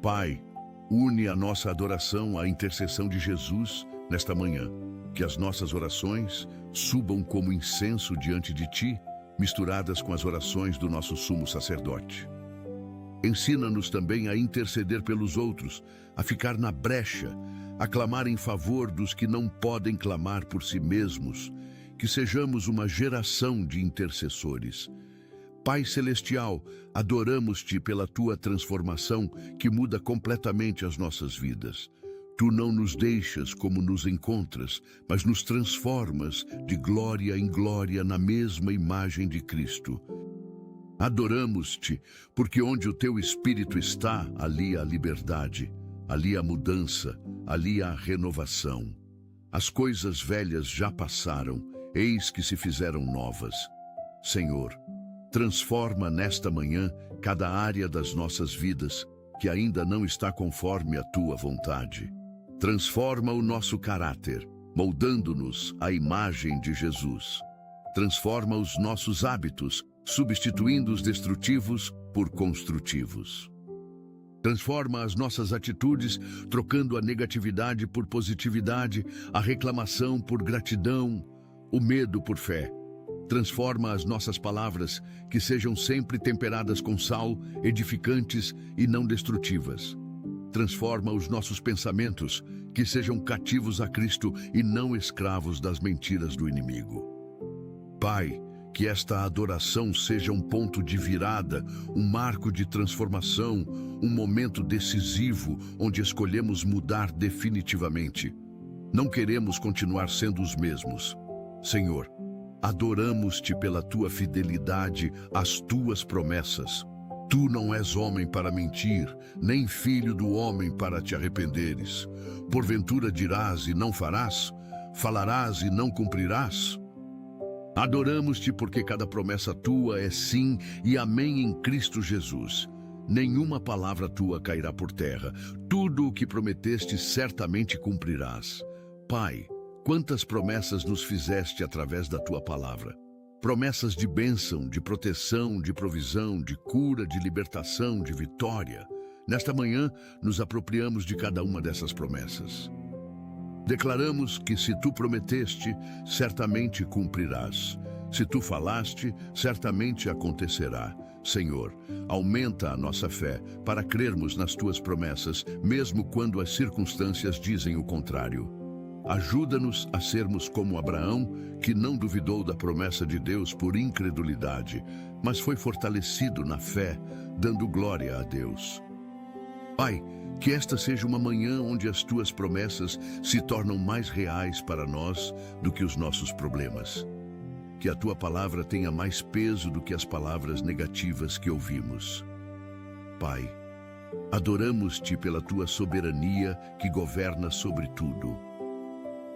Pai, une a nossa adoração à intercessão de Jesus nesta manhã. Que as nossas orações subam como incenso diante de Ti, misturadas com as orações do nosso sumo sacerdote. Ensina-nos também a interceder pelos outros, a ficar na brecha, a clamar em favor dos que não podem clamar por si mesmos, que sejamos uma geração de intercessores. Pai Celestial, adoramos-Te pela Tua transformação que muda completamente as nossas vidas. Tu não nos deixas como nos encontras, mas nos transformas de glória em glória na mesma imagem de Cristo. Adoramos-Te, porque onde o Teu Espírito está, ali há liberdade, ali há mudança, ali há renovação. As coisas velhas já passaram, eis que se fizeram novas. Senhor, transforma nesta manhã cada área das nossas vidas que ainda não está conforme a Tua vontade. Transforma o nosso caráter, moldando-nos à imagem de Jesus. Transforma os nossos hábitos, substituindo os destrutivos por construtivos. Transforma as nossas atitudes, trocando a negatividade por positividade, a reclamação por gratidão, o medo por fé. Transforma as nossas palavras, que sejam sempre temperadas com sal, edificantes e não destrutivas. Transforma os nossos pensamentos, que sejam cativos a Cristo e não escravos das mentiras do inimigo. Pai, que esta adoração seja um ponto de virada, um marco de transformação, um momento decisivo onde escolhemos mudar definitivamente. Não queremos continuar sendo os mesmos. Senhor, adoramos-Te pela Tua fidelidade às Tuas promessas. Tu não és homem para mentir, nem filho do homem para te arrependeres. Porventura dirás e não farás? Falarás e não cumprirás? Adoramos-Te porque cada promessa Tua é sim e amém em Cristo Jesus. Nenhuma palavra Tua cairá por terra. Tudo o que prometeste certamente cumprirás. Pai, quantas promessas nos fizeste através da Tua palavra. Promessas de bênção, de proteção, de provisão, de cura, de libertação, de vitória. Nesta manhã, nos apropriamos de cada uma dessas promessas. Declaramos que se Tu prometeste, certamente cumprirás. Se Tu falaste, certamente acontecerá. Senhor, aumenta a nossa fé para crermos nas Tuas promessas, mesmo quando as circunstâncias dizem o contrário. Ajuda-nos a sermos como Abraão, que não duvidou da promessa de Deus por incredulidade, mas foi fortalecido na fé, dando glória a Deus. Pai, que esta seja uma manhã onde as Tuas promessas se tornam mais reais para nós do que os nossos problemas. Que a Tua palavra tenha mais peso do que as palavras negativas que ouvimos. Pai, adoramos-Te pela Tua soberania que governa sobre tudo.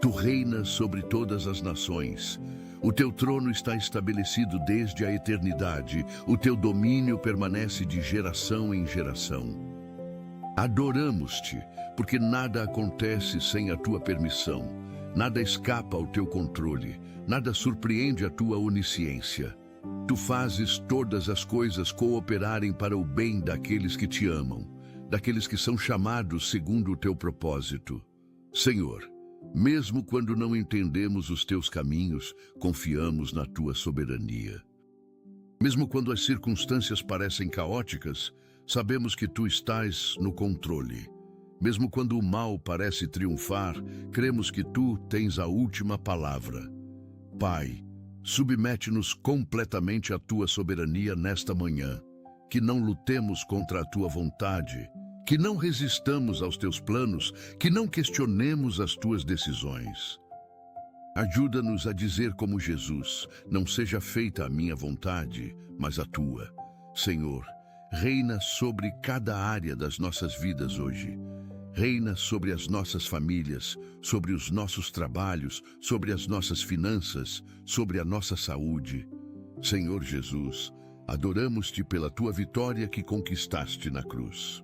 Tu reinas sobre todas as nações. O teu trono está estabelecido desde a eternidade. O teu domínio permanece de geração em geração. Adoramos-te, porque nada acontece sem a tua permissão. Nada escapa ao teu controle. Nada surpreende a tua onisciência. Tu fazes todas as coisas cooperarem para o bem daqueles que te amam, daqueles que são chamados segundo o teu propósito. Senhor, mesmo quando não entendemos os teus caminhos, confiamos na tua soberania. Mesmo quando as circunstâncias parecem caóticas, sabemos que tu estás no controle. Mesmo quando o mal parece triunfar, cremos que tu tens a última palavra. Pai, submete-nos completamente à tua soberania nesta manhã, que não lutemos contra a tua vontade, que não resistamos aos teus planos, que não questionemos as tuas decisões. Ajuda-nos a dizer como Jesus: não seja feita a minha vontade, mas a tua. Senhor, reina sobre cada área das nossas vidas hoje. Reina sobre as nossas famílias, sobre os nossos trabalhos, sobre as nossas finanças, sobre a nossa saúde. Senhor Jesus, adoramos-te pela tua vitória que conquistaste na cruz.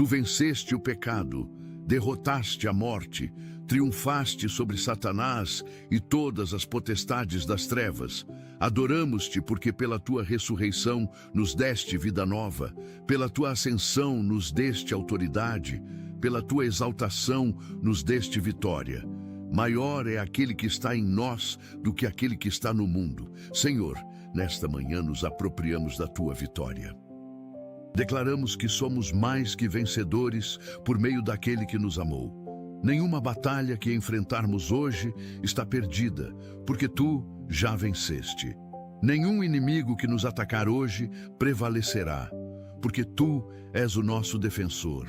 Tu venceste o pecado, derrotaste a morte, triunfaste sobre Satanás e todas as potestades das trevas. Adoramos-te porque pela tua ressurreição nos deste vida nova, pela tua ascensão nos deste autoridade, pela tua exaltação nos deste vitória. Maior é aquele que está em nós do que aquele que está no mundo. Senhor, nesta manhã nos apropriamos da tua vitória. Declaramos que somos mais que vencedores por meio daquele que nos amou. Nenhuma batalha que enfrentarmos hoje está perdida, porque tu já venceste. Nenhum inimigo que nos atacar hoje prevalecerá, porque tu és o nosso defensor.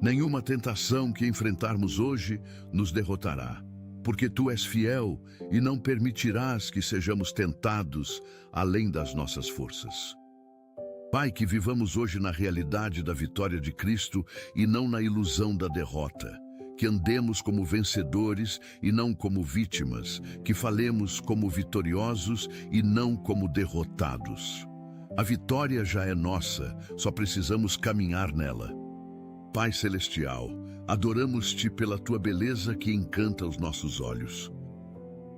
Nenhuma tentação que enfrentarmos hoje nos derrotará, porque tu és fiel e não permitirás que sejamos tentados além das nossas forças. Pai, que vivamos hoje na realidade da vitória de Cristo e não na ilusão da derrota. Que andemos como vencedores e não como vítimas. Que falemos como vitoriosos e não como derrotados. A vitória já é nossa, só precisamos caminhar nela. Pai Celestial, adoramos-te pela tua beleza que encanta os nossos olhos.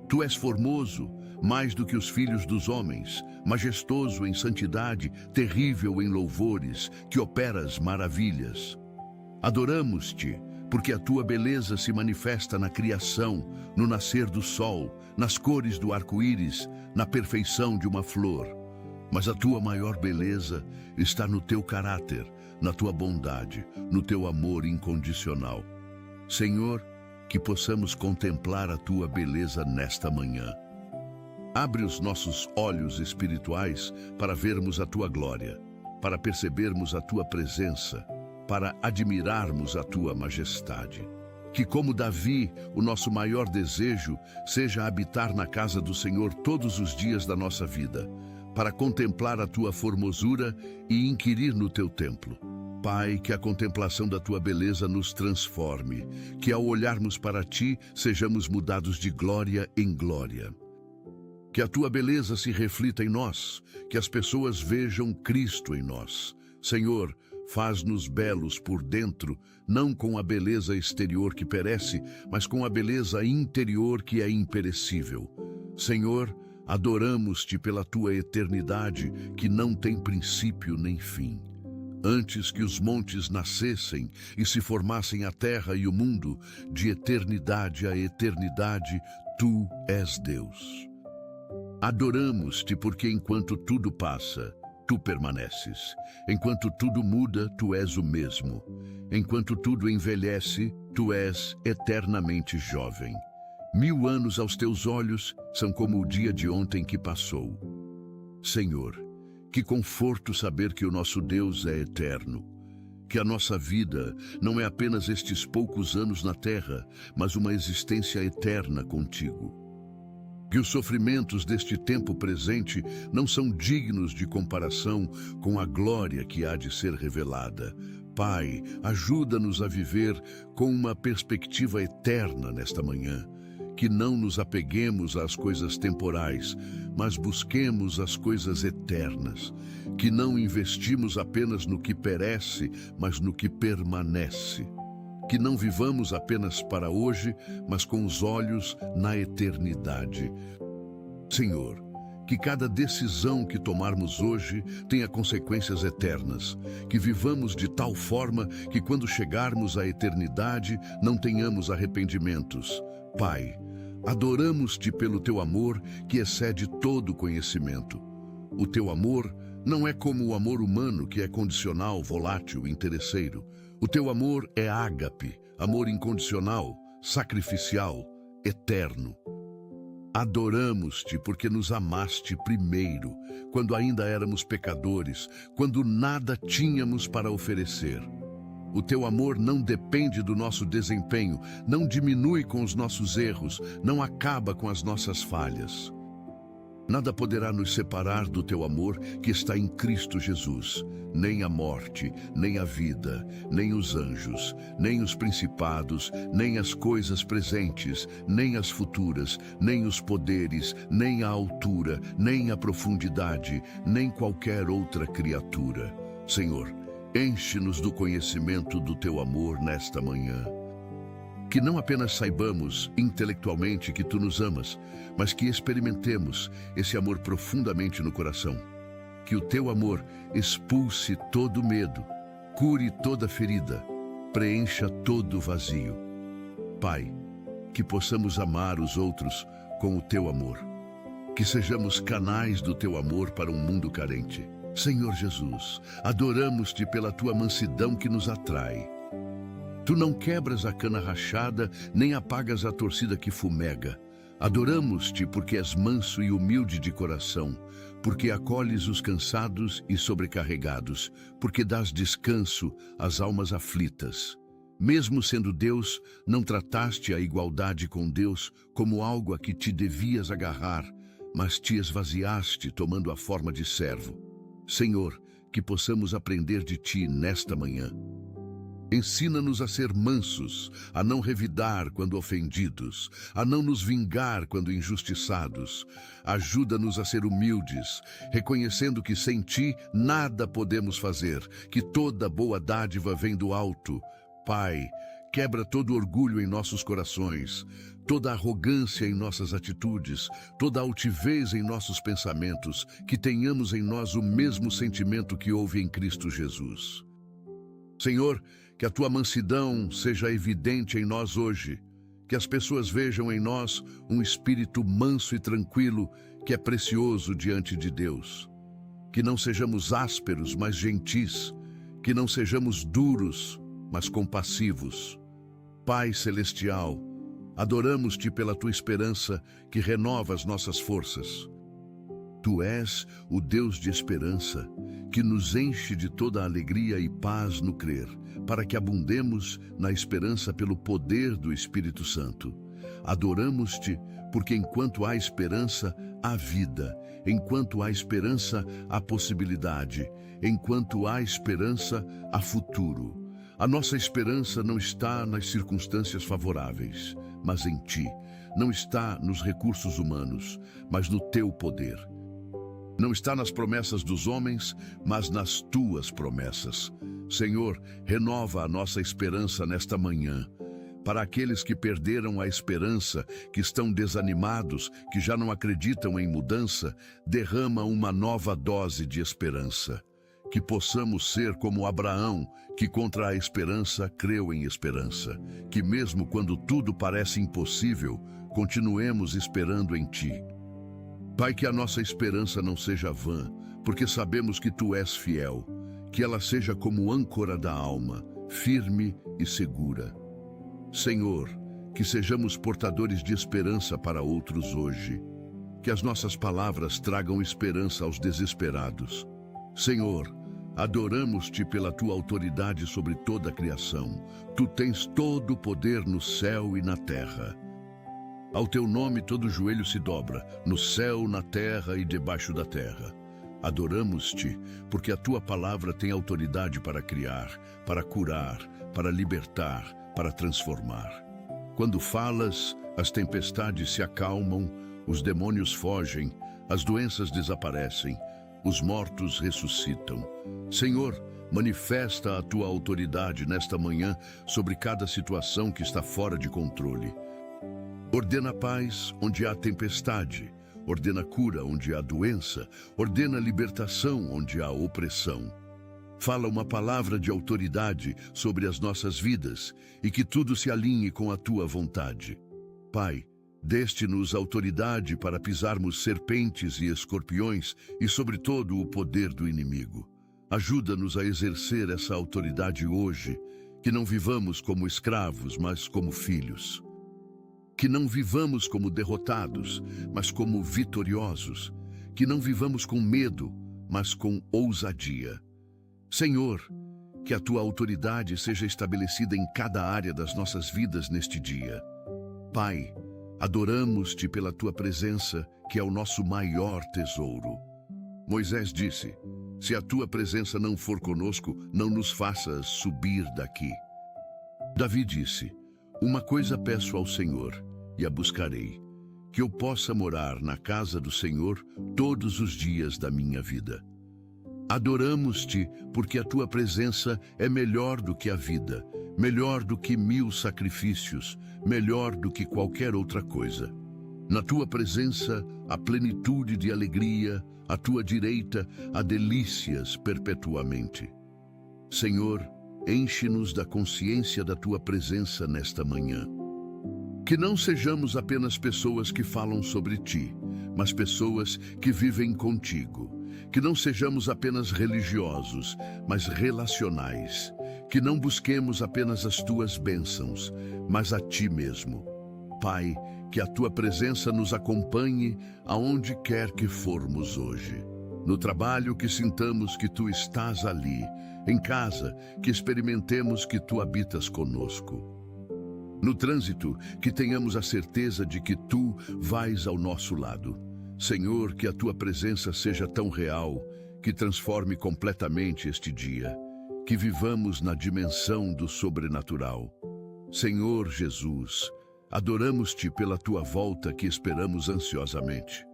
Tu és formoso, mais do que os filhos dos homens, majestoso em santidade, terrível em louvores, que operas maravilhas. Adoramos-te, porque a tua beleza se manifesta na criação, no nascer do sol, nas cores do arco-íris, na perfeição de uma flor. Mas a tua maior beleza está no teu caráter, na tua bondade, no teu amor incondicional. Senhor, que possamos contemplar a tua beleza nesta manhã. Abre os nossos olhos espirituais para vermos a tua glória, para percebermos a tua presença, para admirarmos a tua majestade. Que, como Davi, o nosso maior desejo seja habitar na casa do Senhor todos os dias da nossa vida, para contemplar a tua formosura e inquirir no teu templo. Pai, que a contemplação da tua beleza nos transforme, que ao olharmos para ti sejamos mudados de glória em glória. Que a tua beleza se reflita em nós, que as pessoas vejam Cristo em nós. Senhor, faz-nos belos por dentro, não com a beleza exterior que perece, mas com a beleza interior que é imperecível. Senhor, adoramos-te pela tua eternidade, que não tem princípio nem fim. Antes que os montes nascessem e se formassem a terra e o mundo, de eternidade a eternidade, tu és Deus. Adoramos-te porque enquanto tudo passa, tu permaneces. Enquanto tudo muda, tu és o mesmo. Enquanto tudo envelhece, tu és eternamente jovem. 1000 anos aos teus olhos são como o dia de ontem que passou. Senhor, que conforto saber que o nosso Deus é eterno, que a nossa vida não é apenas estes poucos anos na terra, mas uma existência eterna contigo. Que os sofrimentos deste tempo presente não são dignos de comparação com a glória que há de ser revelada. Pai, ajuda-nos a viver com uma perspectiva eterna nesta manhã. Que não nos apeguemos às coisas temporais, mas busquemos as coisas eternas. Que não investimos apenas no que perece, mas no que permanece. Que não vivamos apenas para hoje, mas com os olhos na eternidade. Senhor, que cada decisão que tomarmos hoje tenha consequências eternas. Que vivamos de tal forma que quando chegarmos à eternidade não tenhamos arrependimentos. Pai, adoramos-te pelo teu amor que excede todo conhecimento. O teu amor não é como o amor humano que é condicional, volátil, interesseiro. O teu amor é ágape, amor incondicional, sacrificial, eterno. Adoramos-te porque nos amaste primeiro, quando ainda éramos pecadores, quando nada tínhamos para oferecer. O teu amor não depende do nosso desempenho, não diminui com os nossos erros, não acaba com as nossas falhas. Nada poderá nos separar do teu amor que está em Cristo Jesus. Nem a morte, nem a vida, nem os anjos, nem os principados, nem as coisas presentes, nem as futuras, nem os poderes, nem a altura, nem a profundidade, nem qualquer outra criatura. Senhor, enche-nos do conhecimento do teu amor nesta manhã. Que não apenas saibamos intelectualmente que tu nos amas, mas que experimentemos esse amor profundamente no coração. Que o teu amor expulse todo medo, cure toda ferida, preencha todo vazio. Pai, que possamos amar os outros com o teu amor. Que sejamos canais do teu amor para um mundo carente. Senhor Jesus, adoramos-te pela tua mansidão que nos atrai. Tu não quebras a cana rachada, nem apagas a torcida que fumega. Adoramos-te porque és manso e humilde de coração, porque acolhes os cansados e sobrecarregados, porque dás descanso às almas aflitas. Mesmo sendo Deus, não trataste a igualdade com Deus como algo a que te devias agarrar, mas te esvaziaste tomando a forma de servo. Senhor, que possamos aprender de ti nesta manhã. Ensina-nos a ser mansos, a não revidar quando ofendidos, a não nos vingar quando injustiçados. Ajuda-nos a ser humildes, reconhecendo que sem ti nada podemos fazer, que toda boa dádiva vem do alto. Pai, quebra todo orgulho em nossos corações, toda arrogância em nossas atitudes, toda altivez em nossos pensamentos, que tenhamos em nós o mesmo sentimento que houve em Cristo Jesus. Senhor, que a tua mansidão seja evidente em nós hoje, que as pessoas vejam em nós um espírito manso e tranquilo que é precioso diante de Deus. Que não sejamos ásperos, mas gentis, que não sejamos duros, mas compassivos. Pai Celestial, adoramos-te pela tua esperança que renova as nossas forças. Tu és o Deus de esperança, que nos enche de toda a alegria e paz no crer, para que abundemos na esperança pelo poder do Espírito Santo. Adoramos-te, porque enquanto há esperança, há vida. Enquanto há esperança, há possibilidade. Enquanto há esperança, há futuro. A nossa esperança não está nas circunstâncias favoráveis, mas em ti. Não está nos recursos humanos, mas no teu poder. Não está nas promessas dos homens, mas nas tuas promessas. Senhor, renova a nossa esperança nesta manhã. Para aqueles que perderam a esperança, que estão desanimados, que já não acreditam em mudança, derrama uma nova dose de esperança. Que possamos ser como Abraão, que contra a esperança creu em esperança. Que mesmo quando tudo parece impossível, continuemos esperando em ti. Pai, que a nossa esperança não seja vã, porque sabemos que tu és fiel. Que ela seja como âncora da alma, firme e segura. Senhor, que sejamos portadores de esperança para outros hoje. Que as nossas palavras tragam esperança aos desesperados. Senhor, adoramos-te pela tua autoridade sobre toda a criação. Tu tens todo o poder no céu e na terra. Ao teu nome todo joelho se dobra, no céu, na terra e debaixo da terra. Adoramos-te, porque a tua palavra tem autoridade para criar, para curar, para libertar, para transformar. Quando falas, as tempestades se acalmam, os demônios fogem, as doenças desaparecem, os mortos ressuscitam. Senhor, manifesta a tua autoridade nesta manhã sobre cada situação que está fora de controle. Ordena paz onde há tempestade, ordena cura onde há doença, ordena libertação onde há opressão. Fala uma palavra de autoridade sobre as nossas vidas e que tudo se alinhe com a tua vontade. Pai, deste-nos autoridade para pisarmos serpentes e escorpiões e, sobretudo, o poder do inimigo. Ajuda-nos a exercer essa autoridade hoje, que não vivamos como escravos, mas como filhos. Que não vivamos como derrotados, mas como vitoriosos. Que não vivamos com medo, mas com ousadia. Senhor, que a tua autoridade seja estabelecida em cada área das nossas vidas neste dia. Pai, adoramos-te pela tua presença, que é o nosso maior tesouro. Moisés disse: se a tua presença não for conosco, não nos faças subir daqui. Davi disse: uma coisa peço ao Senhor, e a buscarei, que eu possa morar na casa do Senhor todos os dias da minha vida. Adoramos-te porque a tua presença é melhor do que a vida, melhor do que 1000 sacrifícios, melhor do que qualquer outra coisa. Na tua presença, há plenitude de alegria, à tua direita, há delícias perpetuamente. Senhor, enche-nos da consciência da tua presença nesta manhã. Que não sejamos apenas pessoas que falam sobre ti, mas pessoas que vivem contigo. Que não sejamos apenas religiosos, mas relacionais. Que não busquemos apenas as tuas bênçãos, mas a ti mesmo. Pai, que a tua presença nos acompanhe aonde quer que formos hoje. No trabalho, que sintamos que tu estás ali. Em casa, que experimentemos que tu habitas conosco. No trânsito, que tenhamos a certeza de que tu vais ao nosso lado. Senhor, que a tua presença seja tão real, que transforme completamente este dia. Que vivamos na dimensão do sobrenatural. Senhor Jesus, adoramos-te pela tua volta que esperamos ansiosamente.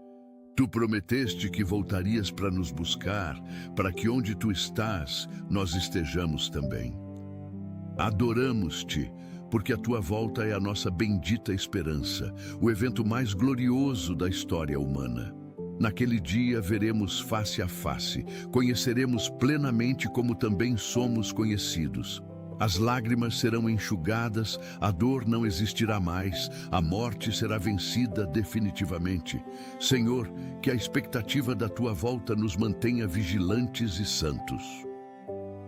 Tu prometeste que voltarias para nos buscar, para que onde tu estás, nós estejamos também. Adoramos-te, porque a tua volta é a nossa bendita esperança, o evento mais glorioso da história humana. Naquele dia veremos face a face, conheceremos plenamente como também somos conhecidos. As lágrimas serão enxugadas, a dor não existirá mais, a morte será vencida definitivamente. Senhor, que a expectativa da tua volta nos mantenha vigilantes e santos.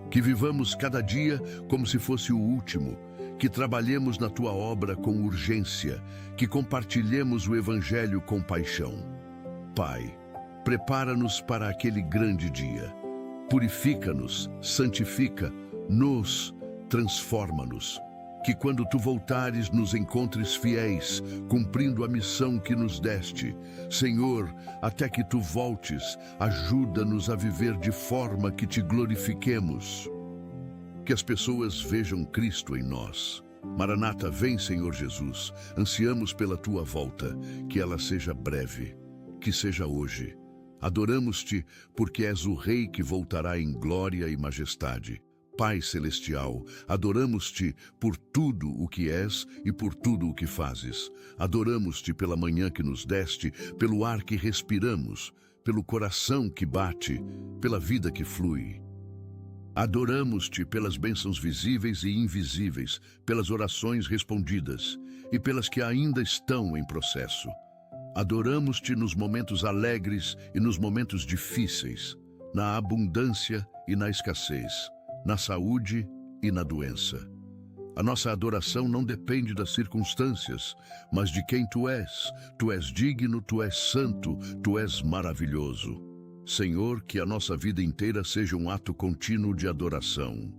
Que vivamos cada dia como se fosse o último, que trabalhemos na tua obra com urgência, que compartilhemos o Evangelho com paixão. Pai, prepara-nos para aquele grande dia. Purifica-nos, santifica-nos, transforma-nos. Que quando tu voltares nos encontres fiéis, cumprindo a missão que nos deste. Senhor, até que tu voltes, ajuda-nos a viver de forma que te glorifiquemos. Que as pessoas vejam Cristo em nós. Maranata, vem, Senhor Jesus. Ansiamos pela tua volta, que ela seja breve, que seja hoje. Adoramos-te porque és o Rei que voltará em glória e majestade. Pai Celestial, adoramos-te por tudo o que és e por tudo o que fazes. Adoramos-te pela manhã que nos deste, pelo ar que respiramos, pelo coração que bate, pela vida que flui. Adoramos-te pelas bênçãos visíveis e invisíveis, pelas orações respondidas e pelas que ainda estão em processo. Adoramos-te nos momentos alegres e nos momentos difíceis, na abundância e na escassez, na saúde e na doença. A nossa adoração não depende das circunstâncias, mas de quem tu és. Tu és digno, tu és santo, tu és maravilhoso. Senhor, que a nossa vida inteira seja um ato contínuo de adoração.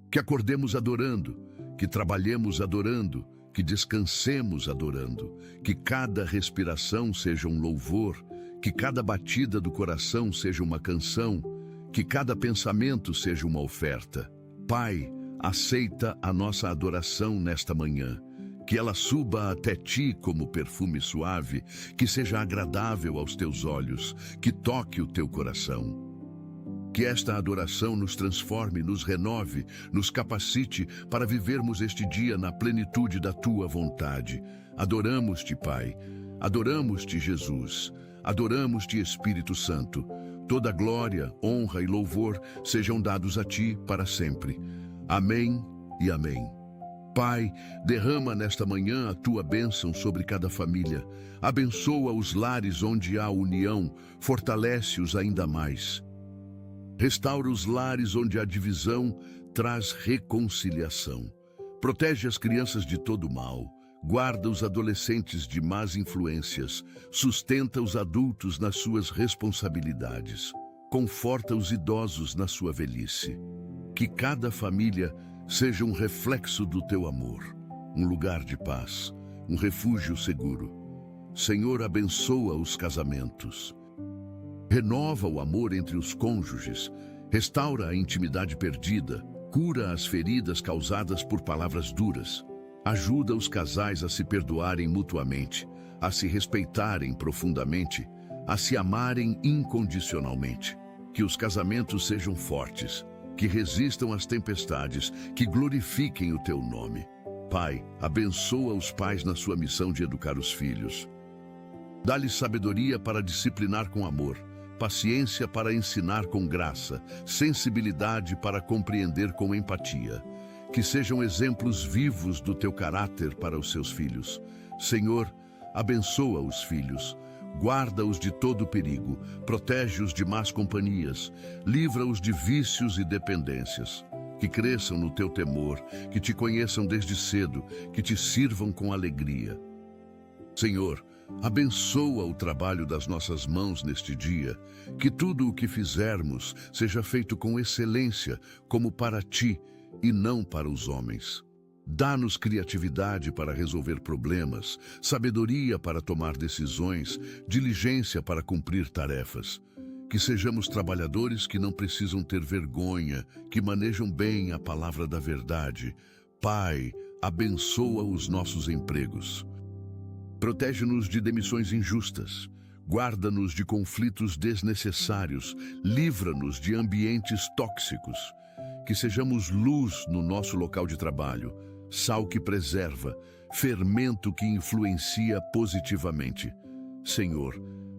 Que acordemos adorando, que trabalhemos adorando, que descansemos adorando, que cada respiração seja um louvor, Que cada batida do coração seja uma canção, que cada pensamento seja uma oferta. Pai, aceita a nossa adoração nesta manhã. Que ela suba até ti como perfume suave, que seja agradável aos teus olhos, que toque o teu coração. Que esta adoração nos transforme, nos renove, nos capacite para vivermos este dia na plenitude da tua vontade. Adoramos-te, Pai. Adoramos-te, Jesus. Adoramos-te, Espírito Santo. Toda glória, honra e louvor sejam dados a ti para sempre. Amém e amém. Pai, derrama nesta manhã a tua bênção sobre cada família. Abençoa os lares onde há união, fortalece-os ainda mais. Restaura os lares onde há divisão, traz reconciliação. Protege as crianças de todo mal. Guarda os adolescentes de más influências. Sustenta os adultos nas suas responsabilidades. Conforta os idosos na sua velhice. Que cada família seja um reflexo do teu amor, um lugar de paz, um refúgio seguro. Senhor, abençoa os casamentos. Renova o amor entre os cônjuges, restaura a intimidade perdida, cura as feridas causadas por palavras duras. Ajuda os casais a se perdoarem mutuamente, a se respeitarem profundamente, a se amarem incondicionalmente. Que os casamentos sejam fortes, que resistam às tempestades, que glorifiquem o teu nome. Pai, abençoa os pais na sua missão de educar os filhos. Dá-lhes sabedoria para disciplinar com amor, paciência para ensinar com graça, sensibilidade para compreender com empatia. Que sejam exemplos vivos do teu caráter para os seus filhos. Senhor, abençoa os filhos. Guarda-os de todo perigo, protege-os de más companhias, livra-os de vícios e dependências. Que cresçam no teu temor, que te conheçam desde cedo, que te sirvam com alegria. Senhor, abençoa o trabalho das nossas mãos neste dia, que tudo o que fizermos seja feito com excelência, como para ti e não para os homens. Dá-nos criatividade para resolver problemas, sabedoria para tomar decisões, diligência para cumprir tarefas. Que sejamos trabalhadores que não precisam ter vergonha, que manejam bem a palavra da verdade. Pai, abençoa os nossos empregos. Protege-nos de demissões injustas. Guarda-nos de conflitos desnecessários. Livra-nos de ambientes tóxicos. Que sejamos luz no nosso local de trabalho, sal que preserva, fermento que influencia positivamente. Senhor,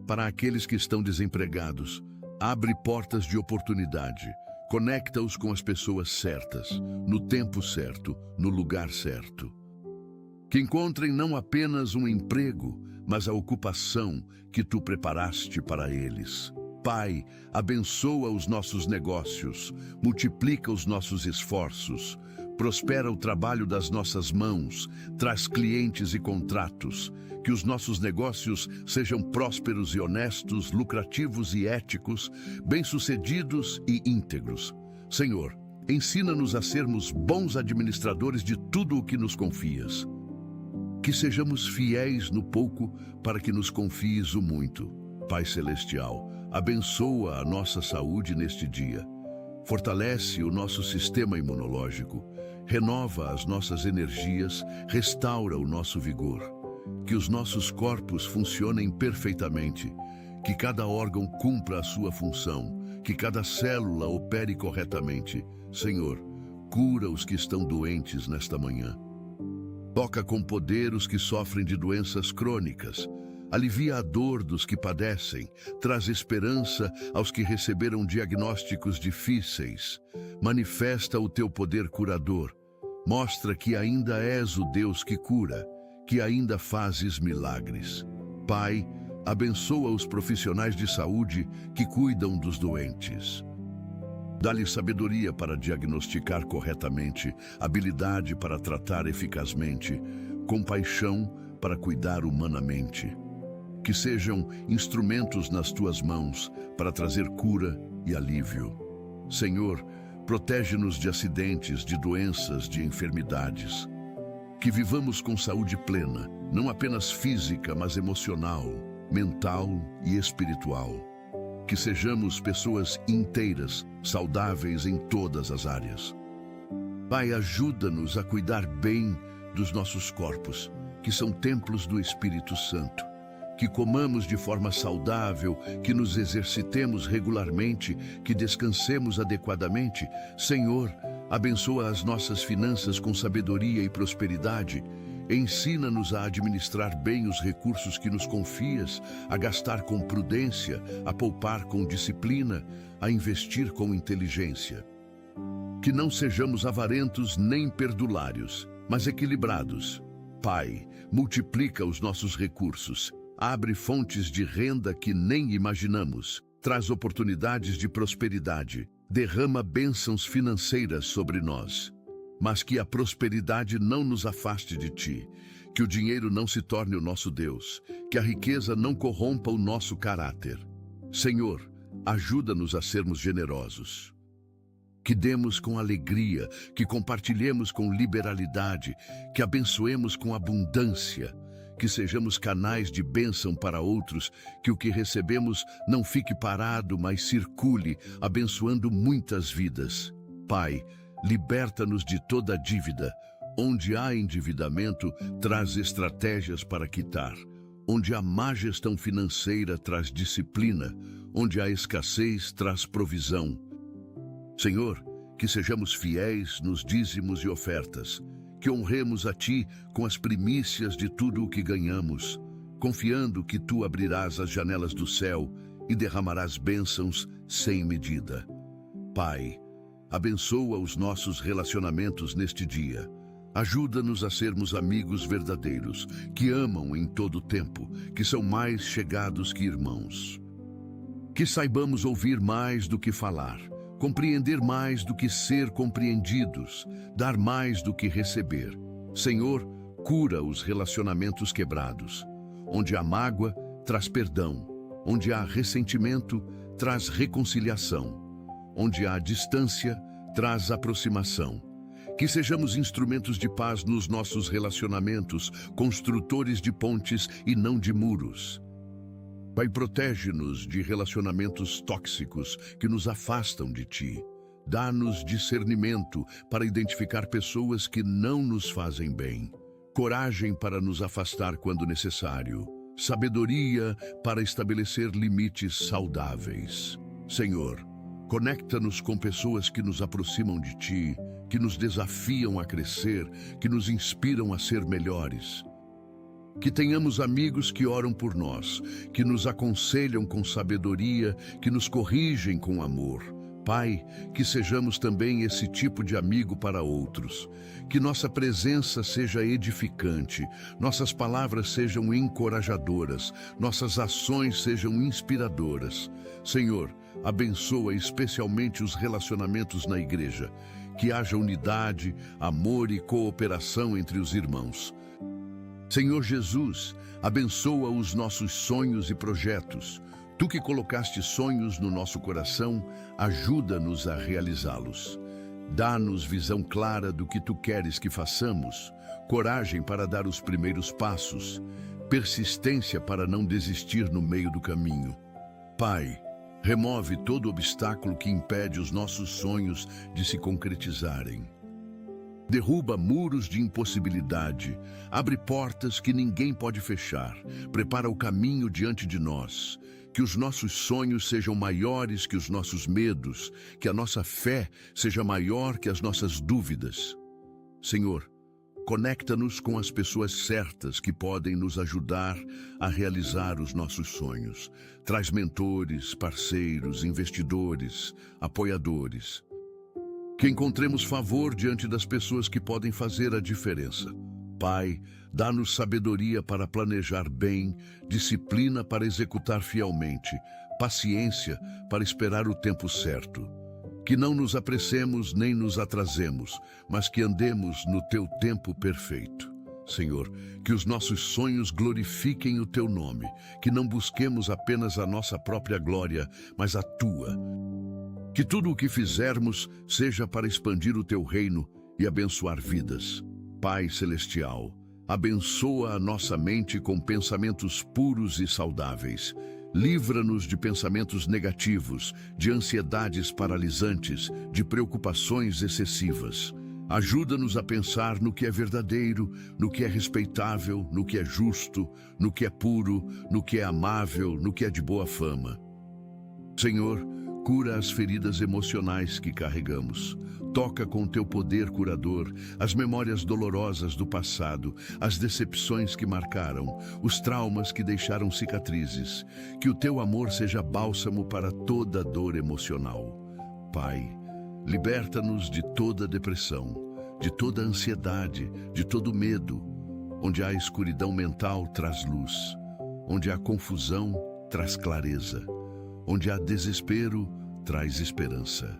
para aqueles que estão desempregados, abre portas de oportunidade, conecta-os com as pessoas certas, no tempo certo, no lugar certo. Que encontrem não apenas um emprego, mas a ocupação que tu preparaste para eles. Pai, abençoa os nossos negócios, multiplica os nossos esforços, prospera o trabalho das nossas mãos, traz clientes e contratos, que os nossos negócios sejam prósperos e honestos, lucrativos e éticos, bem-sucedidos e íntegros. Senhor, ensina-nos a sermos bons administradores de tudo o que nos confias. Que sejamos fiéis no pouco para que nos confies o muito. Pai Celestial, abençoa a nossa saúde neste dia. Fortalece o nosso sistema imunológico. Renova as nossas energias, restaura o nosso vigor. Que os nossos corpos funcionem perfeitamente. Que cada órgão cumpra a sua função. Que cada célula opere corretamente. Senhor, cura os que estão doentes nesta manhã. Toca com poder os que sofrem de doenças crônicas. Alivia a dor dos que padecem, traz esperança aos que receberam diagnósticos difíceis. Manifesta o teu poder curador. Mostra que ainda és o Deus que cura, que ainda fazes milagres. Pai, abençoa os profissionais de saúde que cuidam dos doentes. Dá-lhe sabedoria para diagnosticar corretamente, habilidade para tratar eficazmente, compaixão para cuidar humanamente. Que sejam instrumentos nas tuas mãos para trazer cura e alívio. Senhor, protege-nos de acidentes, de doenças, de enfermidades. Que vivamos com saúde plena, não apenas física, mas emocional, mental e espiritual. Que sejamos pessoas inteiras, saudáveis em todas as áreas. Pai, ajuda-nos a cuidar bem dos nossos corpos, que são templos do Espírito Santo. Que comamos de forma saudável, que nos exercitemos regularmente, que descansemos adequadamente. Senhor, abençoa as nossas finanças com sabedoria e prosperidade. Ensina-nos a administrar bem os recursos que nos confias, a gastar com prudência, a poupar com disciplina, a investir com inteligência. Que não sejamos avarentos nem perdulários, mas equilibrados. Pai, multiplica os nossos recursos. Abre fontes de renda que nem imaginamos. Traz oportunidades de prosperidade. Derrama bênçãos financeiras sobre nós. Mas que a prosperidade não nos afaste de Ti. Que o dinheiro não se torne o nosso Deus. Que a riqueza não corrompa o nosso caráter. Senhor, ajuda-nos a sermos generosos. Que demos com alegria, que compartilhemos com liberalidade, que abençoemos com abundância. Que sejamos canais de bênção para outros, que o que recebemos não fique parado, mas circule, abençoando muitas vidas. Pai, liberta-nos de toda dívida. Onde há endividamento, traz estratégias para quitar. Onde há má gestão financeira, traz disciplina. Onde há escassez, traz provisão. Senhor, que sejamos fiéis nos dízimos e ofertas. Que honremos a Ti com as primícias de tudo o que ganhamos, confiando que Tu abrirás as janelas do céu e derramarás bênçãos sem medida. Pai, abençoa os nossos relacionamentos neste dia. Ajuda-nos a sermos amigos verdadeiros, que amam em todo o tempo, que são mais chegados que irmãos. Que saibamos ouvir mais do que falar, compreender mais do que ser compreendidos, dar mais do que receber. Senhor, cura os relacionamentos quebrados. Onde há mágoa, traz perdão. Onde há ressentimento, traz reconciliação. Onde há distância, traz aproximação. Que sejamos instrumentos de paz nos nossos relacionamentos, construtores de pontes e não de muros. Pai, protege-nos de relacionamentos tóxicos que nos afastam de Ti. Dá-nos discernimento para identificar pessoas que não nos fazem bem. Coragem para nos afastar quando necessário. Sabedoria para estabelecer limites saudáveis. Senhor, conecta-nos com pessoas que nos aproximam de Ti, que nos desafiam a crescer, que nos inspiram a ser melhores. Que tenhamos amigos que oram por nós, que nos aconselham com sabedoria, que nos corrigem com amor. Pai, que sejamos também esse tipo de amigo para outros. Que nossa presença seja edificante, nossas palavras sejam encorajadoras, nossas ações sejam inspiradoras. Senhor, abençoa especialmente os relacionamentos na igreja. Que haja unidade, amor e cooperação entre os irmãos. Senhor Jesus, abençoa os nossos sonhos e projetos. Tu que colocaste sonhos no nosso coração, ajuda-nos a realizá-los. Dá-nos visão clara do que Tu queres que façamos, coragem para dar os primeiros passos, persistência para não desistir no meio do caminho. Pai, remove todo obstáculo que impede os nossos sonhos de se concretizarem. Derruba muros de impossibilidade, abre portas que ninguém pode fechar, prepara o caminho diante de nós. Que os nossos sonhos sejam maiores que os nossos medos, que a nossa fé seja maior que as nossas dúvidas. Senhor, conecta-nos com as pessoas certas que podem nos ajudar a realizar os nossos sonhos. Traz mentores, parceiros, investidores, apoiadores. Que encontremos favor diante das pessoas que podem fazer a diferença. Pai, dá-nos sabedoria para planejar bem, disciplina para executar fielmente, paciência para esperar o tempo certo. Que não nos apressemos nem nos atrasemos, mas que andemos no Teu tempo perfeito. Senhor, que os nossos sonhos glorifiquem o Teu nome, que não busquemos apenas a nossa própria glória, mas a Tua. Que tudo o que fizermos seja para expandir o Teu reino e abençoar vidas. Pai Celestial, abençoa a nossa mente com pensamentos puros e saudáveis. Livra-nos de pensamentos negativos, de ansiedades paralisantes, de preocupações excessivas. Ajuda-nos a pensar no que é verdadeiro, no que é respeitável, no que é justo, no que é puro, no que é amável, no que é de boa fama. Senhor, cura as feridas emocionais que carregamos. Toca com teu poder curador as memórias dolorosas do passado, as decepções que marcaram, os traumas que deixaram cicatrizes. Que o teu amor seja bálsamo para toda dor emocional. Pai, liberta-nos de toda depressão, de toda ansiedade, de todo medo. Onde há escuridão mental, traz luz. Onde há confusão, traz clareza. Onde há desespero, traz esperança.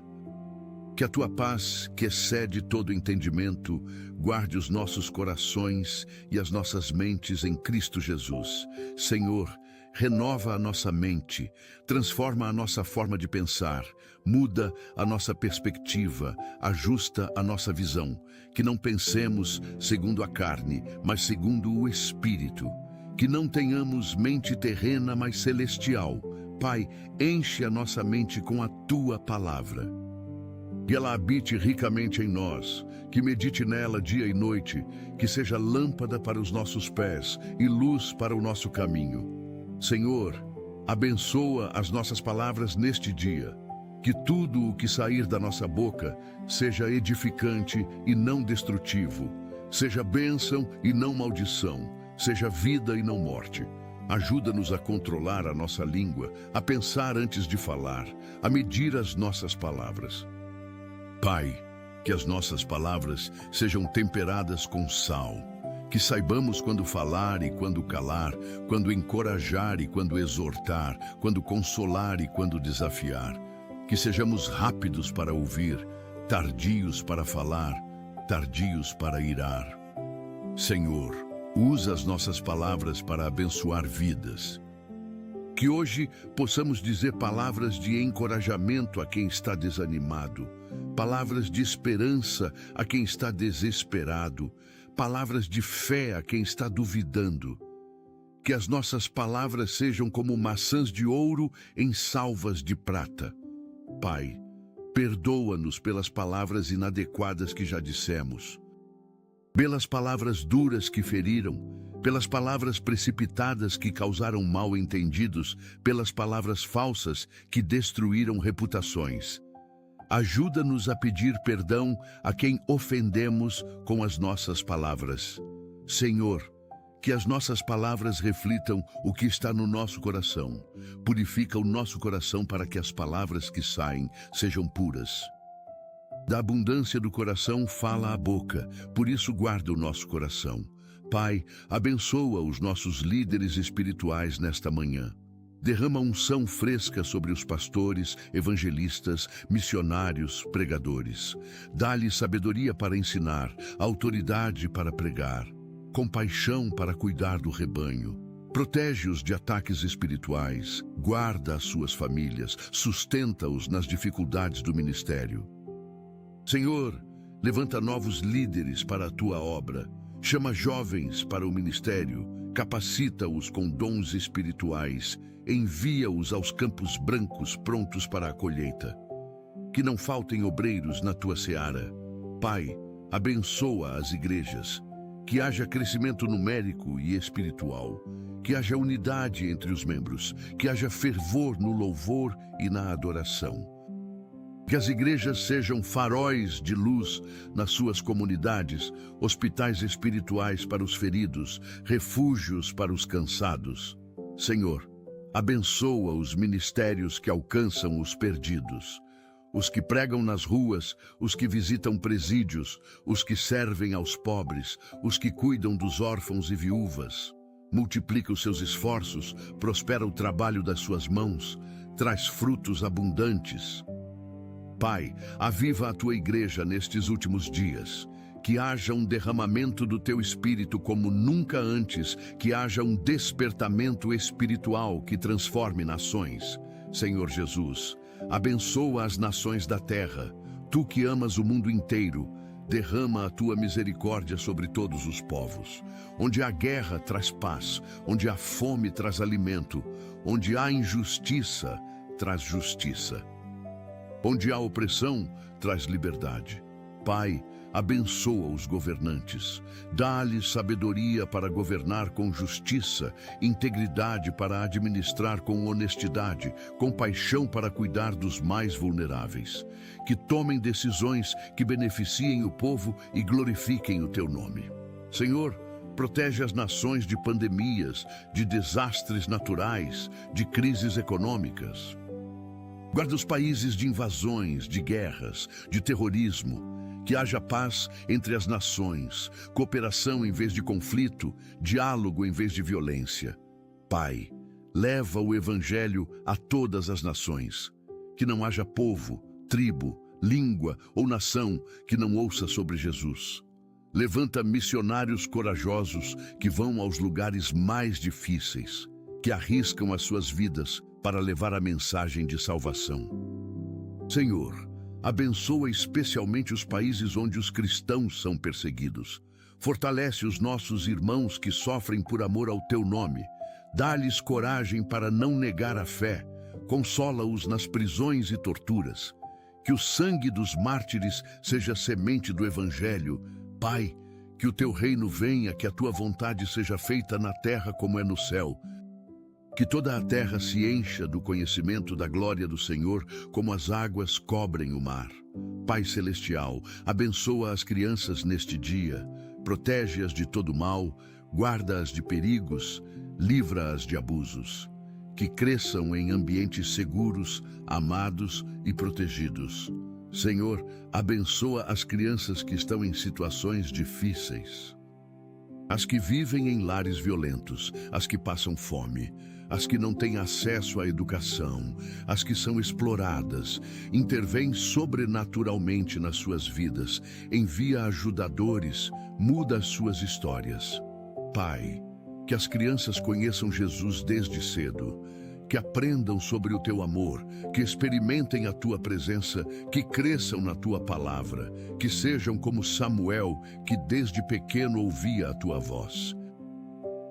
Que a tua paz, que excede todo entendimento, guarde os nossos corações e as nossas mentes em Cristo Jesus. Senhor, renova a nossa mente, transforma a nossa forma de pensar, muda a nossa perspectiva, ajusta a nossa visão. Que não pensemos segundo a carne, mas segundo o Espírito. Que não tenhamos mente terrena, mas celestial. Pai, enche a nossa mente com a tua palavra. Que ela habite ricamente em nós, que medite nela dia e noite, que seja lâmpada para os nossos pés e luz para o nosso caminho. Senhor, abençoa as nossas palavras neste dia. Que tudo o que sair da nossa boca seja edificante e não destrutivo, seja bênção e não maldição, seja vida e não morte. Ajuda-nos a controlar a nossa língua, a pensar antes de falar, a medir as nossas palavras. Pai, que as nossas palavras sejam temperadas com sal, que saibamos quando falar e quando calar, quando encorajar e quando exortar, quando consolar e quando desafiar. Que sejamos rápidos para ouvir, tardios para falar, tardios para irar. Senhor, usa as nossas palavras para abençoar vidas. Que hoje possamos dizer palavras de encorajamento a quem está desanimado, palavras de esperança a quem está desesperado, palavras de fé a quem está duvidando. Que as nossas palavras sejam como maçãs de ouro em salvas de prata. Pai, perdoa-nos pelas palavras inadequadas que já dissemos, pelas palavras duras que feriram, pelas palavras precipitadas que causaram mal-entendidos, pelas palavras falsas que destruíram reputações. Ajuda-nos a pedir perdão a quem ofendemos com as nossas palavras. Senhor, que as nossas palavras reflitam o que está no nosso coração. Purifica o nosso coração para que as palavras que saem sejam puras. Da abundância do coração fala a boca, por isso guarda o nosso coração. Pai, abençoa os nossos líderes espirituais nesta manhã. Derrama unção fresca sobre os pastores, evangelistas, missionários, pregadores. Dá-lhes sabedoria para ensinar, autoridade para pregar, compaixão para cuidar do rebanho. Protege-os de ataques espirituais, guarda as suas famílias, sustenta-os nas dificuldades do ministério. Senhor, levanta novos líderes para a tua obra. Chama jovens para o ministério, capacita-os com dons espirituais, envia-os aos campos brancos prontos para a colheita. Que não faltem obreiros na tua seara. Pai, abençoa as igrejas. Que haja crescimento numérico e espiritual. Que haja unidade entre os membros. Que haja fervor no louvor e na adoração. Que as igrejas sejam faróis de luz nas suas comunidades, hospitais espirituais para os feridos, refúgios para os cansados. Senhor, abençoa os ministérios que alcançam os perdidos, os que pregam nas ruas, os que visitam presídios, os que servem aos pobres, os que cuidam dos órfãos e viúvas. Multiplica os seus esforços, prospera o trabalho das suas mãos, traz frutos abundantes. Pai, aviva a tua igreja nestes últimos dias. Que haja um derramamento do teu Espírito como nunca antes, que haja um despertamento espiritual que transforme nações. Senhor Jesus, abençoa as nações da terra. Tu que amas o mundo inteiro, derrama a tua misericórdia sobre todos os povos. Onde há guerra, traz paz. Onde há fome, traz alimento. Onde há injustiça, traz justiça. Onde há opressão, traz liberdade. Pai, abençoa os governantes. Dá-lhes sabedoria para governar com justiça, integridade para administrar com honestidade, compaixão para cuidar dos mais vulneráveis. Que tomem decisões que beneficiem o povo e glorifiquem o teu nome. Senhor, protege as nações de pandemias, de desastres naturais, de crises econômicas. Guarda os países de invasões, de guerras, de terrorismo. Que haja paz entre as nações, cooperação em vez de conflito, diálogo em vez de violência. Pai, leva o Evangelho a todas as nações. Que não haja povo, tribo, língua ou nação que não ouça sobre Jesus. Levanta missionários corajosos que vão aos lugares mais difíceis, que arriscam as suas vidas para levar a mensagem de salvação. Senhor, abençoa especialmente os países onde os cristãos são perseguidos. Fortalece os nossos irmãos que sofrem por amor ao teu nome. Dá-lhes coragem para não negar a fé. Consola-os nas prisões e torturas. Que o sangue dos mártires seja semente do Evangelho. Pai, que o teu reino venha, que a tua vontade seja feita na terra como é no céu. Que toda a terra se encha do conhecimento da glória do Senhor, como as águas cobrem o mar. Pai Celestial, abençoa as crianças neste dia, protege-as de todo mal, guarda-as de perigos, livra-as de abusos. Que cresçam em ambientes seguros, amados e protegidos. Senhor, abençoa as crianças que estão em situações difíceis. As que vivem em lares violentos, as que passam fome, as que não têm acesso à educação, as que são exploradas. Intervém sobrenaturalmente nas suas vidas, envia ajudadores, muda as suas histórias. Pai, que as crianças conheçam Jesus desde cedo, que aprendam sobre o teu amor, que experimentem a tua presença, que cresçam na tua palavra, que sejam como Samuel, que desde pequeno ouvia a tua voz.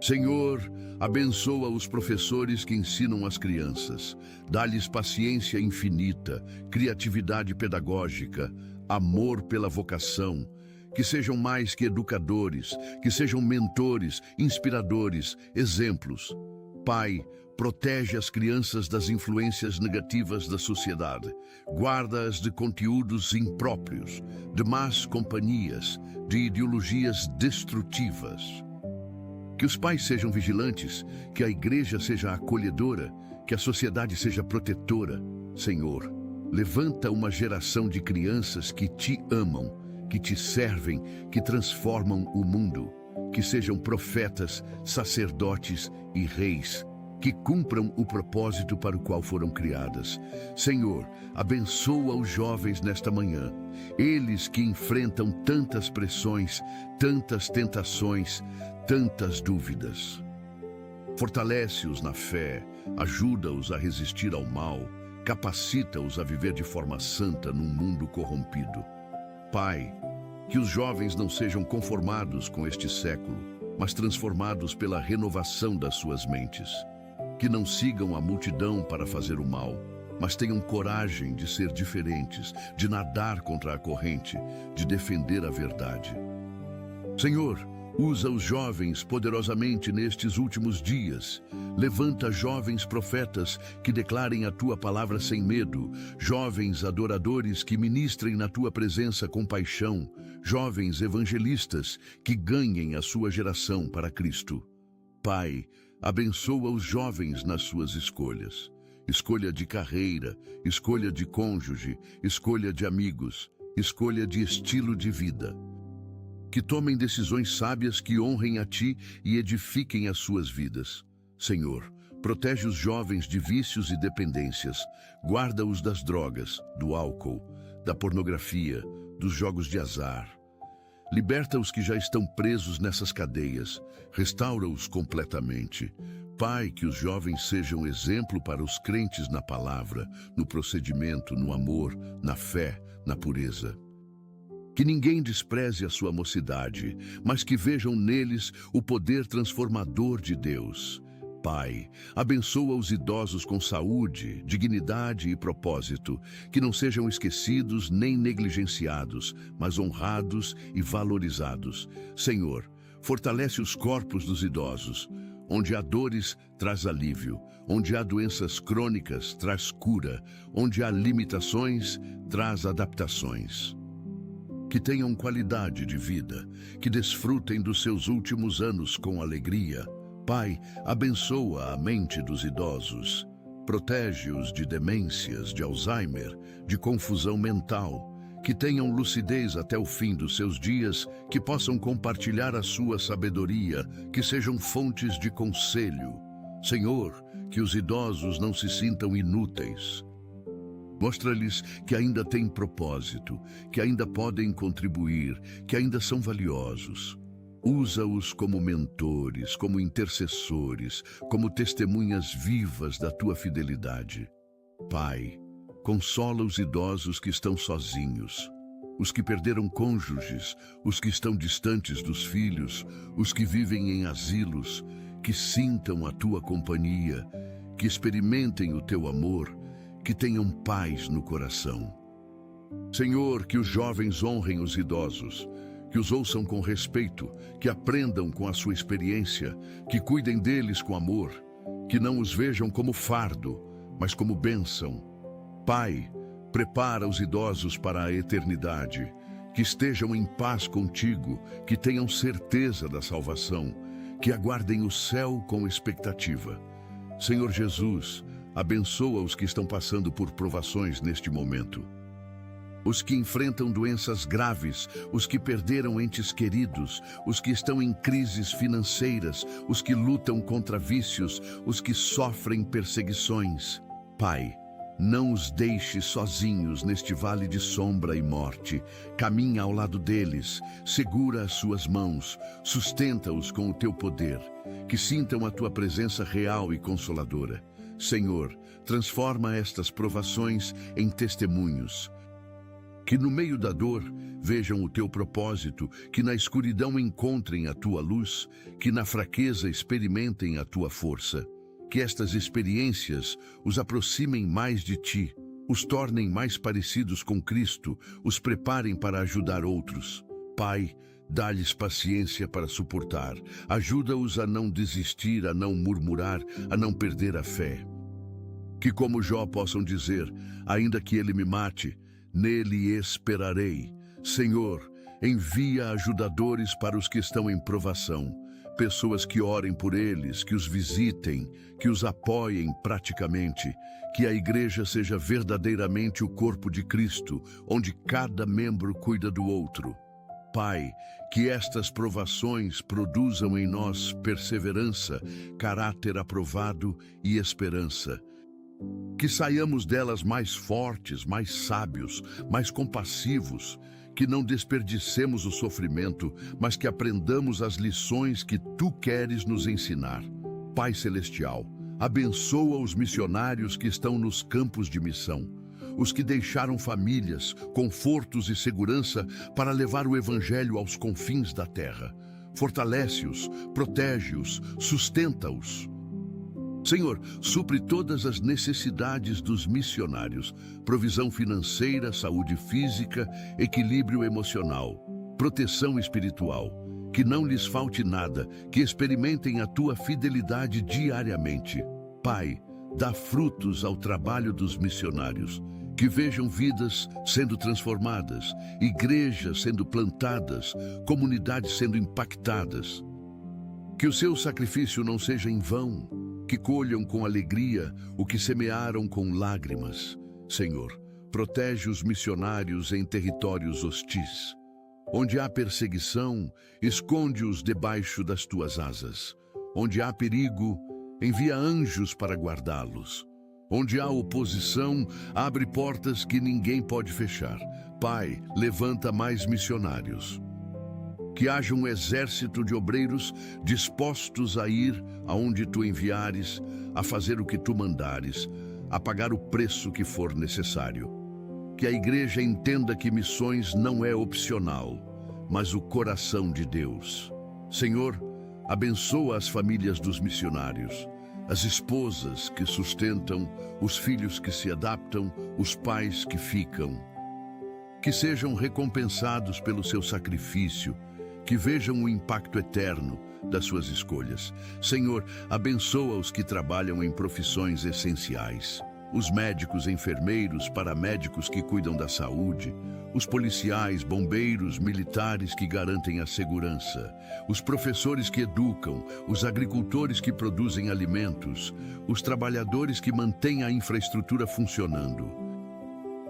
Senhor, abençoa os professores que ensinam as crianças, dá-lhes paciência infinita, criatividade pedagógica, amor pela vocação, que sejam mais que educadores, que sejam mentores, inspiradores, exemplos. Pai, protege as crianças das influências negativas da sociedade, guarda-as de conteúdos impróprios, de más companhias, de ideologias destrutivas. Que os pais sejam vigilantes, que a igreja seja acolhedora, que a sociedade seja protetora. Senhor, levanta uma geração de crianças que te amam, que te servem, que transformam o mundo, que sejam profetas, sacerdotes e reis, que cumpram o propósito para o qual foram criadas. Senhor, abençoa os jovens nesta manhã, eles que enfrentam tantas pressões, tantas tentações, tantas dúvidas. Fortalece-os na fé, ajuda-os a resistir ao mal, capacita-os a viver de forma santa num mundo corrompido. Pai, que os jovens não sejam conformados com este século, mas transformados pela renovação das suas mentes. Que não sigam a multidão para fazer o mal, mas tenham coragem de ser diferentes, de nadar contra a corrente, de defender a verdade. Senhor, usa os jovens poderosamente nestes últimos dias. Levanta jovens profetas que declarem a tua palavra sem medo, jovens adoradores que ministrem na tua presença com paixão, jovens evangelistas que ganhem a sua geração para Cristo. Pai, abençoa os jovens nas suas escolhas. Escolha de carreira, escolha de cônjuge, escolha de amigos, escolha de estilo de vida. Que tomem decisões sábias que honrem a ti e edifiquem as suas vidas. Senhor, protege os jovens de vícios e dependências, guarda-os das drogas, do álcool, da pornografia, dos jogos de azar. Liberta os que já estão presos nessas cadeias, restaura-os completamente. Pai, que os jovens sejam exemplo para os crentes na palavra, no procedimento, no amor, na fé, na pureza. Que ninguém despreze a sua mocidade, mas que vejam neles o poder transformador de Deus. Pai, abençoa os idosos com saúde, dignidade e propósito, que não sejam esquecidos nem negligenciados, mas honrados e valorizados. Senhor, fortalece os corpos dos idosos. Onde há dores, traz alívio. Onde há doenças crônicas, traz cura. Onde há limitações, traz adaptações. Que tenham qualidade de vida, que desfrutem dos seus últimos anos com alegria. Pai, abençoa a mente dos idosos. Protege-os de demências, de Alzheimer, de confusão mental. Que tenham lucidez até o fim dos seus dias, que possam compartilhar a sua sabedoria, que sejam fontes de conselho. Senhor, que os idosos não se sintam inúteis. Mostra-lhes que ainda têm propósito, que ainda podem contribuir, que ainda são valiosos. Usa-os como mentores, como intercessores, como testemunhas vivas da tua fidelidade. Pai, consola os idosos que estão sozinhos, os que perderam cônjuges, os que estão distantes dos filhos, os que vivem em asilos, que sintam a tua companhia, que experimentem o teu amor, que tenham paz no coração. Senhor, que os jovens honrem os idosos, que os ouçam com respeito, que aprendam com a sua experiência, que cuidem deles com amor, que não os vejam como fardo, mas como bênção. Pai, prepara os idosos para a eternidade, que estejam em paz contigo, que tenham certeza da salvação, que aguardem o céu com expectativa. Senhor Jesus, abençoa os que estão passando por provações neste momento. Os que enfrentam doenças graves, os que perderam entes queridos, os que estão em crises financeiras, os que lutam contra vícios, os que sofrem perseguições. Pai, não os deixe sozinhos neste vale de sombra e morte. Caminha ao lado deles, segura as suas mãos, sustenta-os com o teu poder, que sintam a tua presença real e consoladora. Senhor, transforma estas provações em testemunhos. Que no meio da dor vejam o teu propósito, que na escuridão encontrem a tua luz, que na fraqueza experimentem a tua força. Que estas experiências os aproximem mais de ti, os tornem mais parecidos com Cristo, os preparem para ajudar outros. Pai, dá-lhes paciência para suportar, ajuda-os a não desistir, a não murmurar, a não perder a fé. Que como Jó possam dizer, ainda que ele me mate, nele esperarei. Senhor, envia ajudadores para os que estão em provação, pessoas que orem por eles, que os visitem, que os apoiem praticamente, que a igreja seja verdadeiramente o corpo de Cristo, onde cada membro cuida do outro. Pai, que estas provações produzam em nós perseverança, caráter aprovado e esperança. Que saiamos delas mais fortes, mais sábios, mais compassivos, que não desperdicemos o sofrimento, mas que aprendamos as lições que tu queres nos ensinar. Pai Celestial, abençoa os missionários que estão nos campos de missão, os que deixaram famílias, confortos e segurança para levar o Evangelho aos confins da terra. Fortalece-os, protege-os, sustenta-os. Senhor, supre todas as necessidades dos missionários, provisão financeira, saúde física, equilíbrio emocional, proteção espiritual, que não lhes falte nada, que experimentem a tua fidelidade diariamente. Pai, dá frutos ao trabalho dos missionários, que vejam vidas sendo transformadas, igrejas sendo plantadas, comunidades sendo impactadas. Que o seu sacrifício não seja em vão, que colham com alegria o que semearam com lágrimas. Senhor, protege os missionários em territórios hostis. Onde há perseguição, esconde-os debaixo das tuas asas. Onde há perigo, envia anjos para guardá-los. Onde há oposição, abre portas que ninguém pode fechar. Pai, levanta mais missionários. Que haja um exército de obreiros dispostos a ir aonde tu enviares, a fazer o que tu mandares, a pagar o preço que for necessário. Que a igreja entenda que missões não é opcional, mas o coração de Deus. Senhor, abençoa as famílias dos missionários, as esposas que sustentam, os filhos que se adaptam, os pais que ficam. Que sejam recompensados pelo seu sacrifício, que vejam o impacto eterno das suas escolhas. Senhor, abençoa os que trabalham em profissões essenciais. Os médicos, enfermeiros, paramédicos que cuidam da saúde, os policiais, bombeiros, militares que garantem a segurança, os professores que educam, os agricultores que produzem alimentos, os trabalhadores que mantêm a infraestrutura funcionando.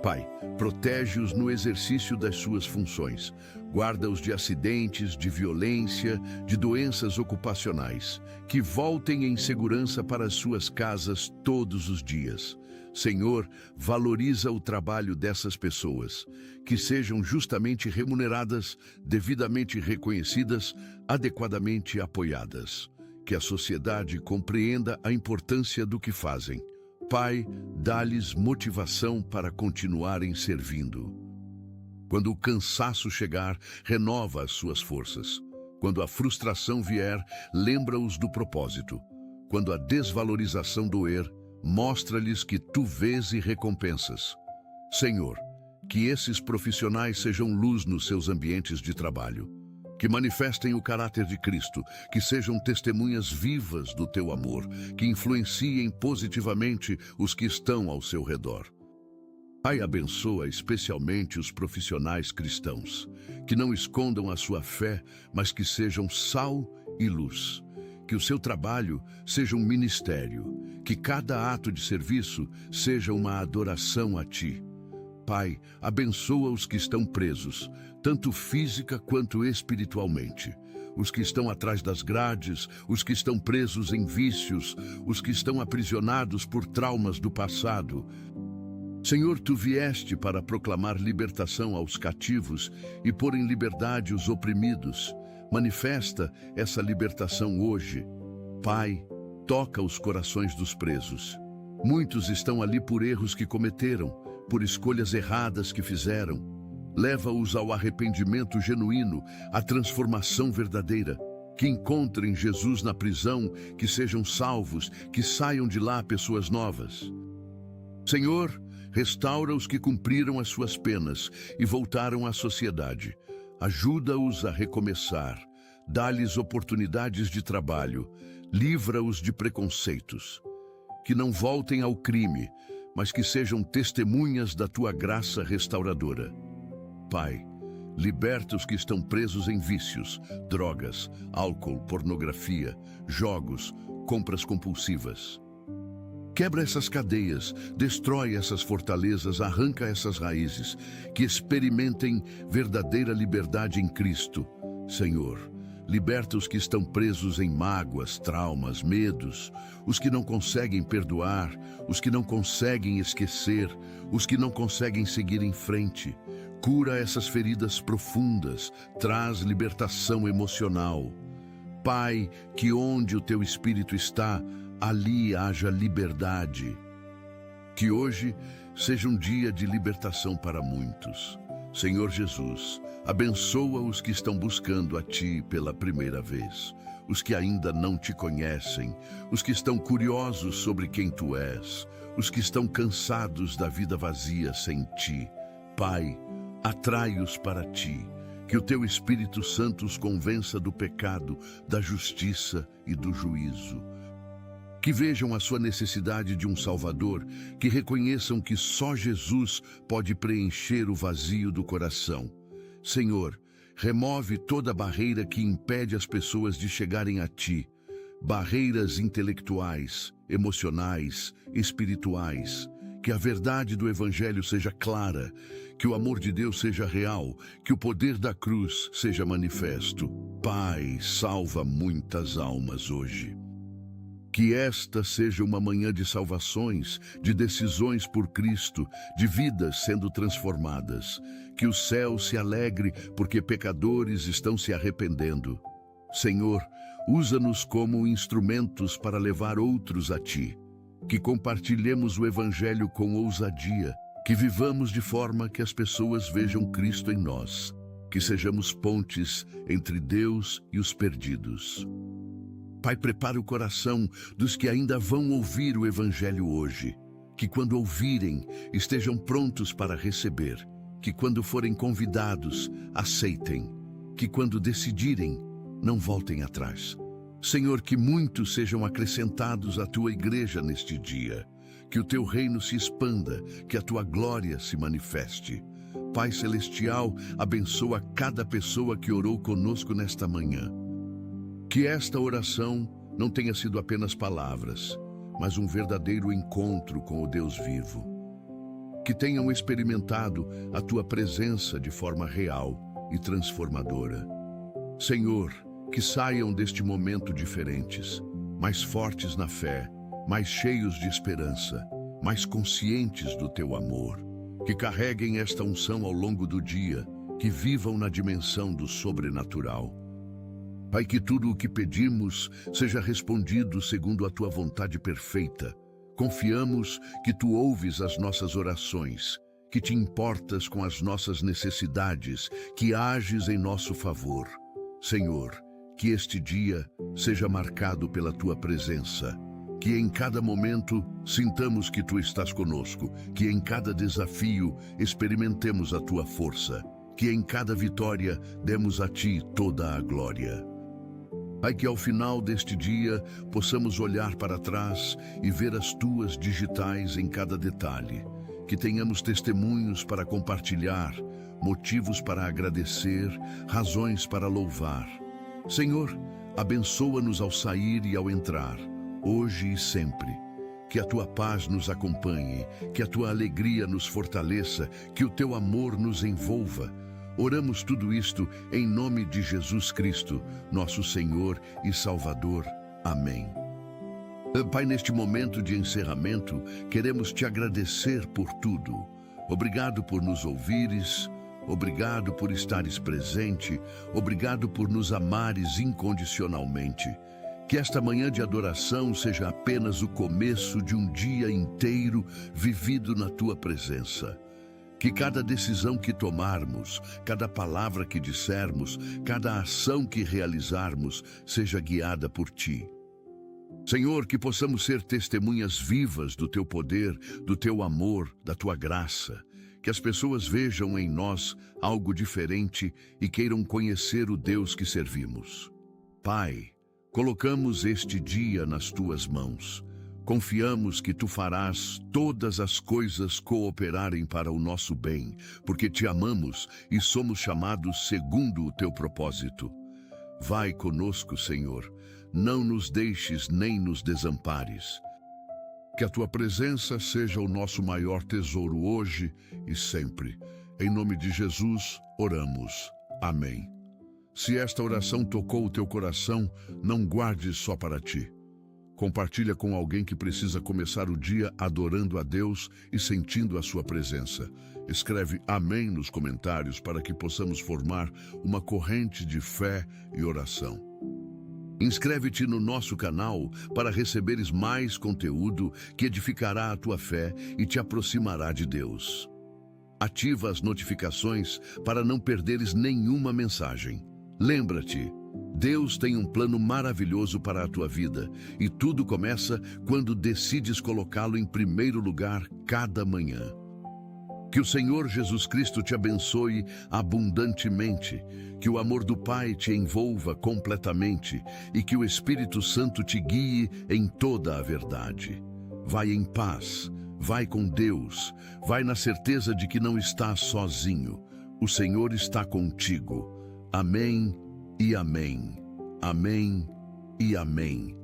Pai, protege-os no exercício das suas funções. Guarda-os de acidentes, de violência, de doenças ocupacionais. Que voltem em segurança para as suas casas todos os dias. Senhor, valoriza o trabalho dessas pessoas, que sejam justamente remuneradas, devidamente reconhecidas, adequadamente apoiadas. Que a sociedade compreenda a importância do que fazem. Pai, dá-lhes motivação para continuarem servindo. Quando o cansaço chegar, renova as suas forças. Quando a frustração vier, lembra-os do propósito. Quando a desvalorização doer, mostra-lhes que tu vês e recompensas. Senhor, que esses profissionais sejam luz nos seus ambientes de trabalho, que manifestem o caráter de Cristo, que sejam testemunhas vivas do teu amor, que influenciem positivamente os que estão ao seu redor. Pai, abençoa especialmente os profissionais cristãos, que não escondam a sua fé, mas que sejam sal e luz. Que o seu trabalho seja um ministério, que cada ato de serviço seja uma adoração a ti. Pai, abençoa os que estão presos, tanto física quanto espiritualmente. Os que estão atrás das grades, os que estão presos em vícios, os que estão aprisionados por traumas do passado. Senhor, tu vieste para proclamar libertação aos cativos e pôr em liberdade os oprimidos. Manifesta essa libertação hoje. Pai, toca os corações dos presos. Muitos estão ali por erros que cometeram, por escolhas erradas que fizeram. Leva-os ao arrependimento genuíno, à transformação verdadeira. Que encontrem Jesus na prisão, que sejam salvos, que saiam de lá pessoas novas. Senhor, restaura os que cumpriram as suas penas e voltaram à sociedade. Ajuda-os a recomeçar. Dá-lhes oportunidades de trabalho. Livra-os de preconceitos. Que não voltem ao crime, mas que sejam testemunhas da tua graça restauradora. Pai, liberta os que estão presos em vícios, drogas, álcool, pornografia, jogos, compras compulsivas. Quebra essas cadeias, destrói essas fortalezas, arranca essas raízes, que experimentem verdadeira liberdade em Cristo. Senhor, liberta os que estão presos em mágoas, traumas, medos, os que não conseguem perdoar, os que não conseguem esquecer, os que não conseguem seguir em frente. Cura essas feridas profundas, traz libertação emocional. Pai, que onde o teu Espírito está, ali haja liberdade. Que hoje seja um dia de libertação para muitos. Senhor Jesus, abençoa os que estão buscando a Ti pela primeira vez, os que ainda não Te conhecem, os que estão curiosos sobre quem Tu és, os que estão cansados da vida vazia sem Ti. Pai, atrai-os para Ti, que o Teu Espírito Santo os convença do pecado, da justiça e do juízo. Que vejam a sua necessidade de um Salvador, que reconheçam que só Jesus pode preencher o vazio do coração. Senhor, remove toda barreira que impede as pessoas de chegarem a Ti. Barreiras intelectuais, emocionais, espirituais. Que a verdade do Evangelho seja clara, que o amor de Deus seja real, que o poder da cruz seja manifesto. Pai, salva muitas almas hoje. Que esta seja uma manhã de salvações, de decisões por Cristo, de vidas sendo transformadas. Que o céu se alegre porque pecadores estão se arrependendo. Senhor, usa-nos como instrumentos para levar outros a Ti. Que compartilhemos o Evangelho com ousadia. Que vivamos de forma que as pessoas vejam Cristo em nós, que sejamos pontes entre Deus e os perdidos. Pai, prepara o coração dos que ainda vão ouvir o Evangelho hoje, que quando ouvirem, estejam prontos para receber, que quando forem convidados, aceitem, que quando decidirem, não voltem atrás. Senhor, que muitos sejam acrescentados à Tua igreja neste dia, que o Teu reino se expanda, que a Tua glória se manifeste. Pai Celestial, abençoa cada pessoa que orou conosco nesta manhã. Que esta oração não tenha sido apenas palavras, mas um verdadeiro encontro com o Deus vivo. Que tenham experimentado a Tua presença de forma real e transformadora. Senhor, que saiam deste momento diferentes, mais fortes na fé, mais cheios de esperança, mais conscientes do Teu amor. Que carreguem esta unção ao longo do dia, que vivam na dimensão do sobrenatural. Pai, que tudo o que pedimos seja respondido segundo a Tua vontade perfeita. Confiamos que Tu ouves as nossas orações, que Te importas com as nossas necessidades, que ages em nosso favor. Senhor, que este dia seja marcado pela Tua presença, que em cada momento sintamos que Tu estás conosco, que em cada desafio experimentemos a Tua força, que em cada vitória demos a Ti toda a glória. Pai, que ao final deste dia possamos olhar para trás e ver as Tuas digitais em cada detalhe, que tenhamos testemunhos para compartilhar, motivos para agradecer, razões para louvar. Senhor, abençoa-nos ao sair e ao entrar, hoje e sempre. Que a Tua paz nos acompanhe, que a Tua alegria nos fortaleça, que o Teu amor nos envolva. Oramos tudo isto em nome de Jesus Cristo, nosso Senhor e Salvador. Amém. Pai, neste momento de encerramento, queremos Te agradecer por tudo. Obrigado por nos ouvires, obrigado por estares presente, obrigado por nos amares incondicionalmente. Que esta manhã de adoração seja apenas o começo de um dia inteiro vivido na Tua presença. Que cada decisão que tomarmos, cada palavra que dissermos, cada ação que realizarmos seja guiada por Ti. Senhor, que possamos ser testemunhas vivas do Teu poder, do Teu amor, da Tua graça. Que as pessoas vejam em nós algo diferente e queiram conhecer o Deus que servimos. Pai, colocamos este dia nas Tuas mãos. Confiamos que Tu farás todas as coisas cooperarem para o nosso bem, porque Te amamos e somos chamados segundo o Teu propósito. Vai conosco, Senhor, não nos deixes nem nos desampares. Que a Tua presença seja o nosso maior tesouro hoje e sempre. Em nome de Jesus, oramos. Amém. Se esta oração tocou o teu coração, não guarde só para ti. Compartilha com alguém que precisa começar o dia adorando a Deus e sentindo a sua presença. Escreve amém nos comentários para que possamos formar uma corrente de fé e oração. Inscreve-te no nosso canal para receberes mais conteúdo que edificará a tua fé e te aproximará de Deus. Ativa as notificações para não perderes nenhuma mensagem. Lembra-te, Deus tem um plano maravilhoso para a tua vida e tudo começa quando decides colocá-lo em primeiro lugar cada manhã. Que o Senhor Jesus Cristo te abençoe abundantemente, que o amor do Pai te envolva completamente e que o Espírito Santo te guie em toda a verdade. Vai em paz, vai com Deus, vai na certeza de que não estás sozinho. O Senhor está contigo. Amém e amém. Amém e amém.